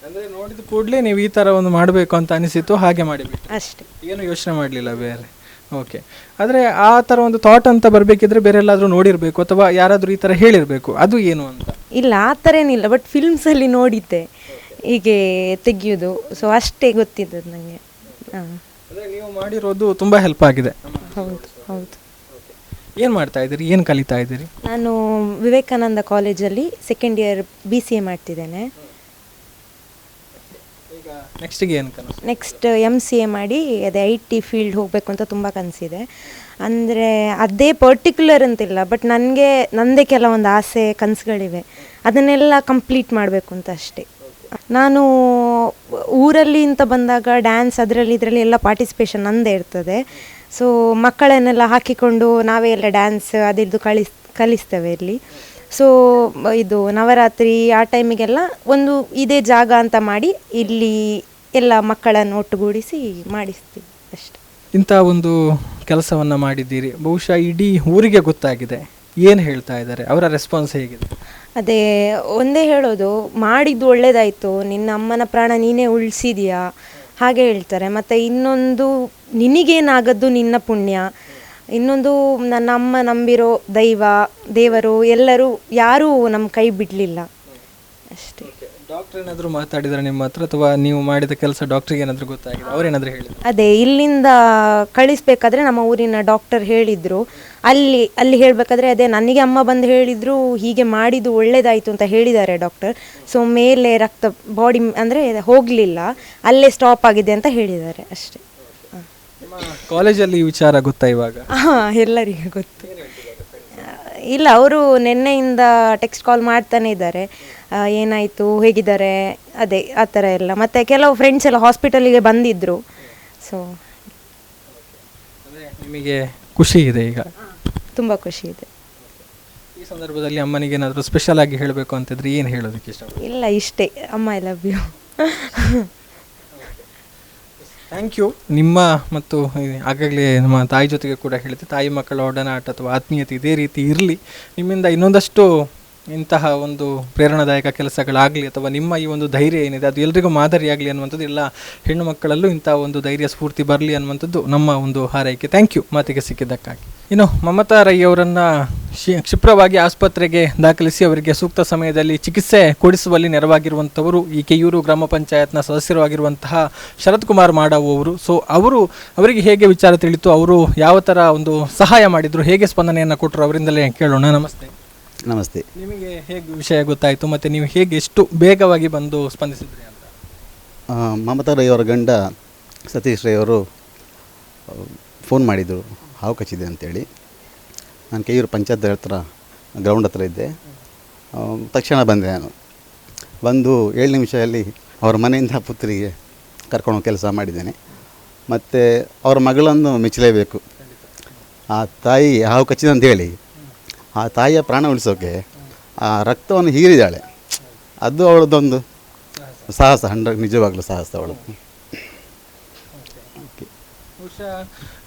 ಅಂದರೆ ನೋಡಿದ ಕೂಡಲೇ ನೀವು ಈ ಥರ ಒಂದು ಮಾಡಬೇಕು ಅಂತ ಅನಿಸಿತು, ಹಾಗೆ ಮಾಡಿಬಿಟ್ಟು ಅಷ್ಟೇ, ಏನು ಯೋಚನೆ ಮಾಡಲಿಲ್ಲ ಬೇರೆ. ಓಕೆ. ಆದರೆ ಆ ಥರ ಒಂದು ಥಾಟ್ ಅಂತ ಬರಬೇಕಿದ್ರೆ ಬೇರೆ ಎಲ್ಲಾದರೂ ನೋಡಿರಬೇಕು, ಅಥವಾ ಯಾರಾದರೂ ಈ ಥರ ಹೇಳಿರಬೇಕು, ಅದು ಏನು ಅಂತ? ಇಲ್ಲ, ಆ ಥರ ಏನಿಲ್ಲ, ಬಟ್ ಫಿಲ್ಮ್ಸಲ್ಲಿ ನೋಡಿದ್ದೆ ಹೀಗೆ ತೆಗಿಯೋದು. ಸೊ ಅಷ್ಟೇ ಗೊತ್ತಿದ್ದದ್ದು ನನಗೆ. ನೀವು ಮಾಡಿರೋದು ತುಂಬ ಹೆಲ್ಪ್ ಆಗಿದೆ. ಹೌದು. ಏನು ಮಾಡ್ತಾ ಇದ್ದೀರಿ, ಏನು ಕಲಿತಾ ಇದ್ದೀರಿ? ನಾನು ವಿವೇಕಾನಂದ ಕಾಲೇಜಲ್ಲಿ ಸೆಕೆಂಡ್ ಇಯರ್ BCA ಮಾಡ್ತಿದ್ದೇನೆ. ನೆಕ್ಸ್ಟಿಗೆ ಏನು ಕನಸು? ನೆಕ್ಸ್ಟ್ MCA ಮಾಡಿ ಅದೇ IT ಫೀಲ್ಡ್ ಹೋಗಬೇಕು ಅಂತ ತುಂಬ ಕನಸಿದೆ. ಅಂದರೆ ಅದೇ ಪರ್ಟಿಕ್ಯುಲರ್ ಅಂತಿಲ್ಲ, ಬಟ್ ನನಗೆ ನನ್ನದೇ ಕೆಲವೊಂದು ಆಸೆ ಕನಸುಗಳಿವೆ, ಅದನ್ನೆಲ್ಲ ಕಂಪ್ಲೀಟ್ ಮಾಡಬೇಕು ಅಂತ ಅಷ್ಟೇ. ನಾನು ಊರಲ್ಲಿ ಅಂತ ಬಂದಾಗ ಡ್ಯಾನ್ಸ್ ಅದರಲ್ಲಿ ಇದರಲ್ಲಿ ಎಲ್ಲ ಪಾರ್ಟಿಸಿಪೇಷನ್ ನಂದೇ ಇರ್ತದೆ. ಸೊ ಮಕ್ಕಳನ್ನೆಲ್ಲ ಹಾಕಿಕೊಂಡು ನಾವೇ ಎಲ್ಲ ಡ್ಯಾನ್ಸ್ ಅದಿದ್ದು ಕಲಿಸ್ತೇವೆ ಇಲ್ಲಿ. ಸೊ ಇದು ನವರಾತ್ರಿ ಆ ಟೈಮಿಗೆಲ್ಲ ಒಂದು ಇದೇ ಜಾಗ ಅಂತ ಮಾಡಿ ಇಲ್ಲಿ ಎಲ್ಲ ಮಕ್ಕಳನ್ನು ಒಟ್ಟುಗೂಡಿಸಿ ಮಾಡಿಸ್ತೀವಿ ಅಷ್ಟೆ. ಇಂಥ ಒಂದು ಕೆಲಸವನ್ನು ಮಾಡಿದ್ದೀರಿ, ಬಹುಶಃ ಇಡೀ ಊರಿಗೆ ಗೊತ್ತಾಗಿದೆ. ಏನು ಹೇಳ್ತಾ ಇದ್ದಾರೆ, ಅವರ ರೆಸ್ಪಾನ್ಸ್ ಹೇಗಿದೆ? ಅದೇ ಒಂದೇ ಹೇಳೋದು, ಮಾಡಿದ್ದು ಒಳ್ಳೇದಾಯಿತು, ನಿನ್ನ ಅಮ್ಮನ ಪ್ರಾಣ ನೀನೇ ಉಳಿಸಿದ್ಯಾ ಹಾಗೆ ಹೇಳ್ತಾರೆ. ಮತ್ತು ಇನ್ನೊಂದು, ನಿನಗೇನಾಗದ್ದು ನಿನ್ನ ಪುಣ್ಯ. ಇನ್ನೊಂದು, ನನ್ನ ಅಮ್ಮ ನಂಬಿರೋ ದೇವರು ಎಲ್ಲರೂ ಯಾರೂ ನಮ್ಮ ಕೈ ಬಿಡಲಿಲ್ಲ ಅಷ್ಟೇ. ಡಾಕ್ಟರ್ ಏನಾದರೂ ಮಾತಾಡಿದ್ರೆ ನಿಮ್ಮ ಹತ್ರ, ಅಥವಾ ನೀವು ಮಾಡಿದ ಕೆಲಸ ಡಾಕ್ಟ್ರಿಗೆ ಏನಾದರೂ ಗೊತ್ತಾಗಿದೆ, ಅವ್ರೇನಾದರೂ ಹೇಳಿದ್ರು? ಅದೇ ಇಲ್ಲಿಂದ ಕಳಿಸ್ಬೇಕಾದ್ರೆ ನಮ್ಮ ಊರಿನ ಡಾಕ್ಟರ್ ಹೇಳಿದರು. ಅಲ್ಲಿ ಹೇಳಬೇಕಾದ್ರೆ ಅದೇ ನನಗೆ ಅಮ್ಮ ಬಂದು ಹೇಳಿದರು, ಹೀಗೆ ಮಾಡಿದ್ದು ಒಳ್ಳೇದಾಯಿತು ಅಂತ ಹೇಳಿದ್ದಾರೆ ಡಾಕ್ಟರ್. ಸೊ ಮೇಲೆ ರಕ್ತ ಬಾಡಿ ಅಂದರೆ ಹೋಗಲಿಲ್ಲ, ಅಲ್ಲೇ ಸ್ಟಾಪ್ ಆಗಿದೆ ಅಂತ ಹೇಳಿದ್ದಾರೆ ಅಷ್ಟೇ. ಕಾಲೇಜಲ್ಲಿ ಈ ವಿಚಾರ ಗೊತ್ತಾ ಇವಾಗ? ಹಾಂ, ಎಲ್ಲರಿಗೂ ಗೊತ್ತು. ಇಲ್ಲ, ಅವರು ನಿನ್ನೆಯಿಂದ ಟೆಕ್ಸ್ಟ್ ಕಾಲ್ ಮಾಡ್ತಾನೆ ಇದ್ದಾರೆ, ಏನಾಯಿತು, ಹೇಗಿದ್ದಾರೆ, ಅದೇ ಆ ಥರ ಎಲ್ಲ. ಮತ್ತು ಕೆಲವು ಫ್ರೆಂಡ್ಸ್ ಎಲ್ಲ ಹಾಸ್ಪಿಟಲಿಗೆ ಬಂದಿದ್ದರು. ಸೊ ನಿಮಗೆ ಖುಷಿ ಇದೆ ಈಗ? ತುಂಬ ಖುಷಿ ಇದೆ. ಈ ಸಂದರ್ಭದಲ್ಲಿ ಅಮ್ಮನಿಗೆ ಏನಾದರೂ ಸ್ಪೆಷಲ್ ಆಗಿ ಹೇಳಬೇಕು ಅಂತಿದ್ರೆ ಏನು ಹೇಳೋದಕ್ಕೆ ಇಷ್ಟ? ಇಲ್ಲ, ಇಷ್ಟೇ, ಅಮ್ಮ I love you. Thank you. ನಿಮ್ಮ ಮತ್ತು ಆಗಾಗಲೇ ನಮ್ಮ ತಾಯಿ ಜೊತೆಗೆ ಕೂಡ ಹೇಳಿದೆ, ತಾಯಿ ಮಕ್ಕಳ ಒಡನಾಟ ಅಥವಾ ಆತ್ಮೀಯತೆ ಇದೇ ರೀತಿ ಇರಲಿ. ನಿಮ್ಮಿಂದ ಇನ್ನೊಂದಷ್ಟು ಇಂತಹ ಒಂದು ಪ್ರೇರಣಾದಾಯಕ ಕೆಲಸಗಳಾಗಲಿ, ಅಥವಾ ನಿಮ್ಮ ಈ ಒಂದು ಧೈರ್ಯ ಏನಿದೆ ಅದು ಎಲ್ರಿಗೂ ಮಾದರಿಯಾಗಲಿ ಅನ್ನುವಂಥದ್ದು, ಎಲ್ಲ ಹೆಣ್ಣು ಮಕ್ಕಳಲ್ಲೂ ಇಂಥ ಒಂದು ಧೈರ್ಯ ಸ್ಫೂರ್ತಿ ಬರಲಿ ಅನ್ನುವಂಥದ್ದು ನಮ್ಮ ಒಂದು ಹಾರೈಕೆ. ಥ್ಯಾಂಕ್ ಯು ಮಾತಿಗೆ ಸಿಕ್ಕಿದ್ದಕ್ಕಾಗಿ. ಇನ್ನು ಮಮತಾ ರೈ ಅವರನ್ನು ಕ್ಷಿಪ್ರವಾಗಿ ಆಸ್ಪತ್ರೆಗೆ ದಾಖಲಿಸಿ ಅವರಿಗೆ ಸೂಕ್ತ ಸಮಯದಲ್ಲಿ ಚಿಕಿತ್ಸೆ ಕೊಡಿಸುವಲ್ಲಿ ನೆರವಾಗಿರುವಂಥವರು ಈ ಕೆಯೂರು ಗ್ರಾಮ ಪಂಚಾಯತ್ನ ಸದಸ್ಯರಾಗಿರುವಂತಹ ಶರತ್ ಕುಮಾರ್ ಮಾಡಾವು ಅವರು. ಸೊ ಅವರಿಗೆ ಹೇಗೆ ವಿಚಾರ ತಿಳಿತು, ಅವರು ಯಾವ ಥರ ಒಂದು ಸಹಾಯ ಮಾಡಿದರು, ಹೇಗೆ ಸ್ಪಂದನೆಯನ್ನು ಕೊಟ್ಟರು, ಅವರಿಂದಲೇ ಕೇಳೋಣ. ನಮಸ್ತೆ. ನಮಸ್ತೆ. ನಿಮಗೆ ಹೇಗೆ ವಿಷಯ ಗೊತ್ತಾಯಿತು ಮತ್ತು ನೀವು ಹೇಗೆ ಎಷ್ಟು ಬೇಗವಾಗಿ ಬಂದು ಸ್ಪಂದಿಸಿದ್ರಿ ಅಂತ? ಮಮತಾ ರೈ ಅವರ ಗಂಡ ಸತೀಶ್ ರೈ ಅವರು ಫೋನ್ ಮಾಡಿದರು, ಹಾವು ಕಚ್ಚಿದೆ ಅಂತೇಳಿ. ನಾನು ಕೆಯೂರು ಪಂಚಾಯತ್ ಹತ್ರ ಗ್ರೌಂಡ್ ಹತ್ರ ಇದ್ದೆ. ತಕ್ಷಣ ಬಂದೆ. ನಾನು ಬಂದು 7 ನಿಮಿಷದಲ್ಲಿ ಅವರ ಮನೆಯಿಂದ ಪುತ್ತೂರಿಗೆ ಕರ್ಕೊಂಡು ಕೆಲಸ ಮಾಡಿದ್ದೇನೆ. ಮತ್ತು ಅವರ ಮಗಳನ್ನು ಮೆಚ್ಚಲೇಬೇಕು. ಆ ತಾಯಿ ಹಾವು ಕಚ್ಚಿದೆ ಅಂತೇಳಿ ಆ ತಾಯಿಯ ಪ್ರಾಣ ಉಳಿಸೋಕೆ ಆ ರಕ್ತವನ್ನು ಹೀರಿದಾಳೆ. ಅದು ಅವಳದೊಂದು ಸಾಹಸ, ನಿಜವಾಗ್ಲೂ ಸಾಹಸ ಅವಳದ್ದು.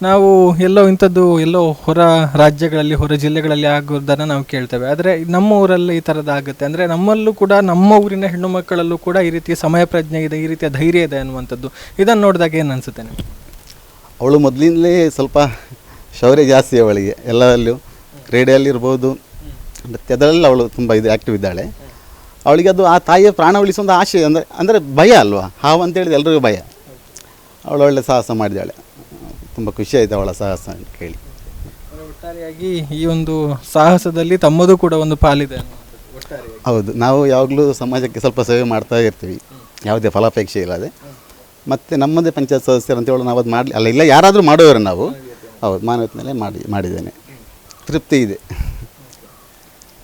ನಾವು ಎಲ್ಲೋ ಹೊರ ರಾಜ್ಯಗಳಲ್ಲಿ, ಹೊರ ಜಿಲ್ಲೆಗಳಲ್ಲಿ ಆಗೋದನ್ನು ನಾವು ಕೇಳ್ತೇವೆ. ಆದರೆ ನಮ್ಮ ಊರಲ್ಲಿ ಈ ಥರದ್ದು ಆಗುತ್ತೆ ಅಂದರೆ, ನಮ್ಮಲ್ಲೂ ಕೂಡ, ನಮ್ಮ ಊರಿನ ಹೆಣ್ಣು ಮಕ್ಕಳಲ್ಲೂ ಕೂಡ ಈ ರೀತಿಯ ಸಮಯ ಪ್ರಜ್ಞೆ ಇದೆ, ಈ ರೀತಿಯ ಧೈರ್ಯ ಇದೆ ಅನ್ನುವಂಥದ್ದು. ಇದನ್ನು ನೋಡಿದಾಗ ಏನು ಅನಿಸುತ್ತೆ ನಿಮಗೆ? ಅವಳು ಮೊದಲಿಂದಲೇ ಸ್ವಲ್ಪ ಶೌರ್ಯ ಜಾಸ್ತಿ ಅವಳಿಗೆ. ಎಲ್ಲದಲ್ಲೂ ಕ್ರೀಡೆಯಲ್ಲಿರ್ಬೋದು, ನೃತ್ಯದಲ್ಲೆಲ್ಲ ಅವಳು ತುಂಬ ಆ್ಯಕ್ಟಿವ್ ಇದ್ದಾಳೆ. ಅವಳಿಗೆ ಅದು ಆ ತಾಯಿಯ ಪ್ರಾಣ ಉಳಿಸೋದು ಆಶೆ, ಅಂದರೆ ಭಯ ಅಲ್ವಾ, ಹಾವು ಅಂತೇಳಿದ್ರೆ ಎಲ್ರಿಗೂ ಭಯ. ಅವಳು ಒಳ್ಳೆ ಸಾಹಸ ಮಾಡಿದ್ದಾಳೆ. ತುಂಬ ಖುಷಿ ಆಯಿತು ಅವಳ ಸಾಹಸ ಕೇಳಿ. ಒಟ್ಟಾರೆಯಾಗಿ ಈ ಒಂದು ಸಾಹಸದಲ್ಲಿ ತಮ್ಮದು ಕೂಡ ಒಂದು ಪಾಲಿದೆ. ಹೌದು, ನಾವು ಯಾವಾಗಲೂ ಸಮಾಜಕ್ಕೆ ಸ್ವಲ್ಪ ಸೇವೆ ಮಾಡ್ತಾ ಇರ್ತೀವಿ, ಯಾವುದೇ ಫಲಾಪೇಕ್ಷೆ ಇಲ್ಲದೆ. ಮತ್ತು ನಮ್ಮದೇ ಪಂಚಾಯತ್ ಸದಸ್ಯರು ಅಂತೇಳಿ ನಾವು ಅದು ಮಾಡಲಿ ಇಲ್ಲ ಯಾರಾದರೂ ಮಾಡೋರು ನಾವು. ಹೌದು, ಮಾನವತೆ ಮೇಲೆ ಮಾಡಿದ್ದೇನೆ, ತೃಪ್ತಿ ಇದೆ.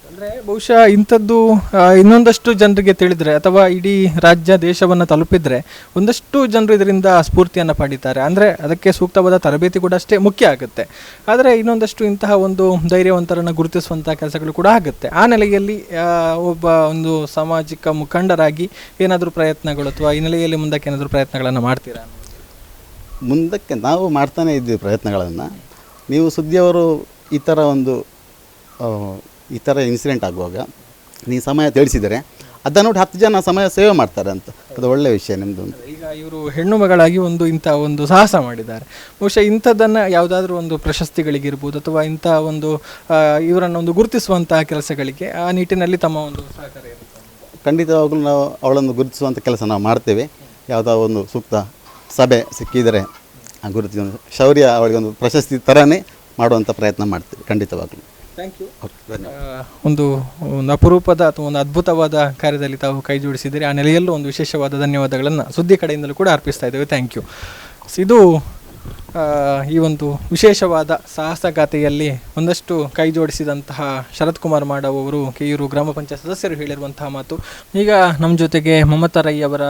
ಅಂದರೆ ಬಹುಶಃ ಇಂಥದ್ದು ಇನ್ನೊಂದಷ್ಟು ಜನರಿಗೆ ತಿಳಿದರೆ, ಅಥವಾ ಇಡೀ ರಾಜ್ಯ ದೇಶವನ್ನು ತಲುಪಿದರೆ ಒಂದಷ್ಟು ಜನರು ಇದರಿಂದ ಸ್ಫೂರ್ತಿಯನ್ನು ಪಡೀತಾರೆ. ಅಂದರೆ ಅದಕ್ಕೆ ಸೂಕ್ತವಾದ ತರಬೇತಿ ಕೂಡ ಅಷ್ಟೇ ಮುಖ್ಯ ಆಗುತ್ತೆ. ಆದರೆ ಇನ್ನೊಂದಷ್ಟು ಇಂತಹ ಒಂದು ಧೈರ್ಯವಂತರನ್ನು ಗುರುತಿಸುವಂಥ ಕೆಲಸಗಳು ಕೂಡ ಆಗುತ್ತೆ. ಆ ನೆಲೆಯಲ್ಲಿ ಒಬ್ಬ ಒಂದು ಸಾಮಾಜಿಕ ಮುಖಂಡರಾಗಿ ಏನಾದರೂ ಪ್ರಯತ್ನಗಳು, ಅಥವಾ ಈ ನೆಲೆಯಲ್ಲಿ ಮುಂದಕ್ಕೆ ಏನಾದರೂ ಪ್ರಯತ್ನಗಳನ್ನು ಮಾಡ್ತೀರಾ? ಮುಂದಕ್ಕೆ ನಾವು ಮಾಡ್ತಾನೇ ಇದ್ದೀವಿ ಪ್ರಯತ್ನಗಳನ್ನು. ನೀವು ಸುದ್ದಿಯವರು ಈ ಥರ ಇನ್ಸಿಡೆಂಟ್ ಆಗುವಾಗ ನೀವು ಸಮಯ ತಿಳಿಸಿದರೆ ಅದನ್ನು ನೋಡಿ 10 ಜನ ಸಮಯ ಸೇವೆ ಮಾಡ್ತಾರೆ ಅಂತ, ಅದು ಒಳ್ಳೆಯ ವಿಷಯ ನಿಮ್ಮದು. ಈಗ ಇವರು ಹೆಣ್ಣು ಮಗಳಾಗಿ ಇಂಥ ಒಂದು ಸಾಹಸ ಮಾಡಿದ್ದಾರೆ. ಬಹುಶಃ ಇಂಥದ್ದನ್ನು ಯಾವುದಾದ್ರೂ ಒಂದು ಪ್ರಶಸ್ತಿಗಳಿಗಿರ್ಬೋದು, ಅಥವಾ ಇಂಥ ಒಂದು ಇವರನ್ನು ಒಂದು ಗುರುತಿಸುವಂತಹ ಕೆಲಸಗಳಿಗೆ ಆ ನಿಟ್ಟಿನಲ್ಲಿ ತಮ್ಮ ಒಂದು ಸಹಕಾರ ಇರುತ್ತೆ? ಖಂಡಿತವಾಗಲೂ ನಾವು ಅವಳನ್ನು ಗುರುತಿಸುವಂಥ ಕೆಲಸ ನಾವು ಮಾಡ್ತೇವೆ. ಯಾವುದೋ ಒಂದು ಸೂಕ್ತ ಸಭೆ ಸಿಕ್ಕಿದರೆ ಆ ಗುರುತಿನ ಶೌರ್ಯ ಅವಳಿಗೆ ಒಂದು ಪ್ರಶಸ್ತಿ ಥರನೇ ಮಾಡುವಂಥ ಪ್ರಯತ್ನ ಮಾಡ್ತೀವಿ ಖಂಡಿತವಾಗಲೂ. Thank you. ಒಂದು ಅಪರೂಪದ ಅಥವಾ ಒಂದು ಅದ್ಭುತವಾದ ಕಾರ್ಯದಲ್ಲಿ ತಾವು ಕೈ ಜೋಡಿಸಿದ್ದೀರಿ. ಆ ನೆಲೆಯಲ್ಲೂ ಒಂದು ವಿಶೇಷವಾದ ಧನ್ಯವಾದಗಳನ್ನು ಸುದ್ದಿ ಕಡೆಯಿಂದಲೂ ಕೂಡ ಅರ್ಪಿಸ್ತಾ ಇದ್ದೇವೆ. Thank you. ಇದು ಈ ಒಂದು ವಿಶೇಷವಾದ ಸಾಹಸಗಾಥೆಯಲ್ಲಿ ಒಂದಷ್ಟು ಕೈ ಜೋಡಿಸಿದಂತಹ ಶರತ್ ಕುಮಾರ್ ಮಾಡವ್ ಅವರು ಕೆಯೂರು ಗ್ರಾಮ ಪಂಚಾಯತ್ ಸದಸ್ಯರು ಹೇಳಿರುವಂತಹ ಮಾತು. ಈಗ ನಮ್ಮ ಜೊತೆಗೆ ಮಮತಾ ರೈ ಅವರ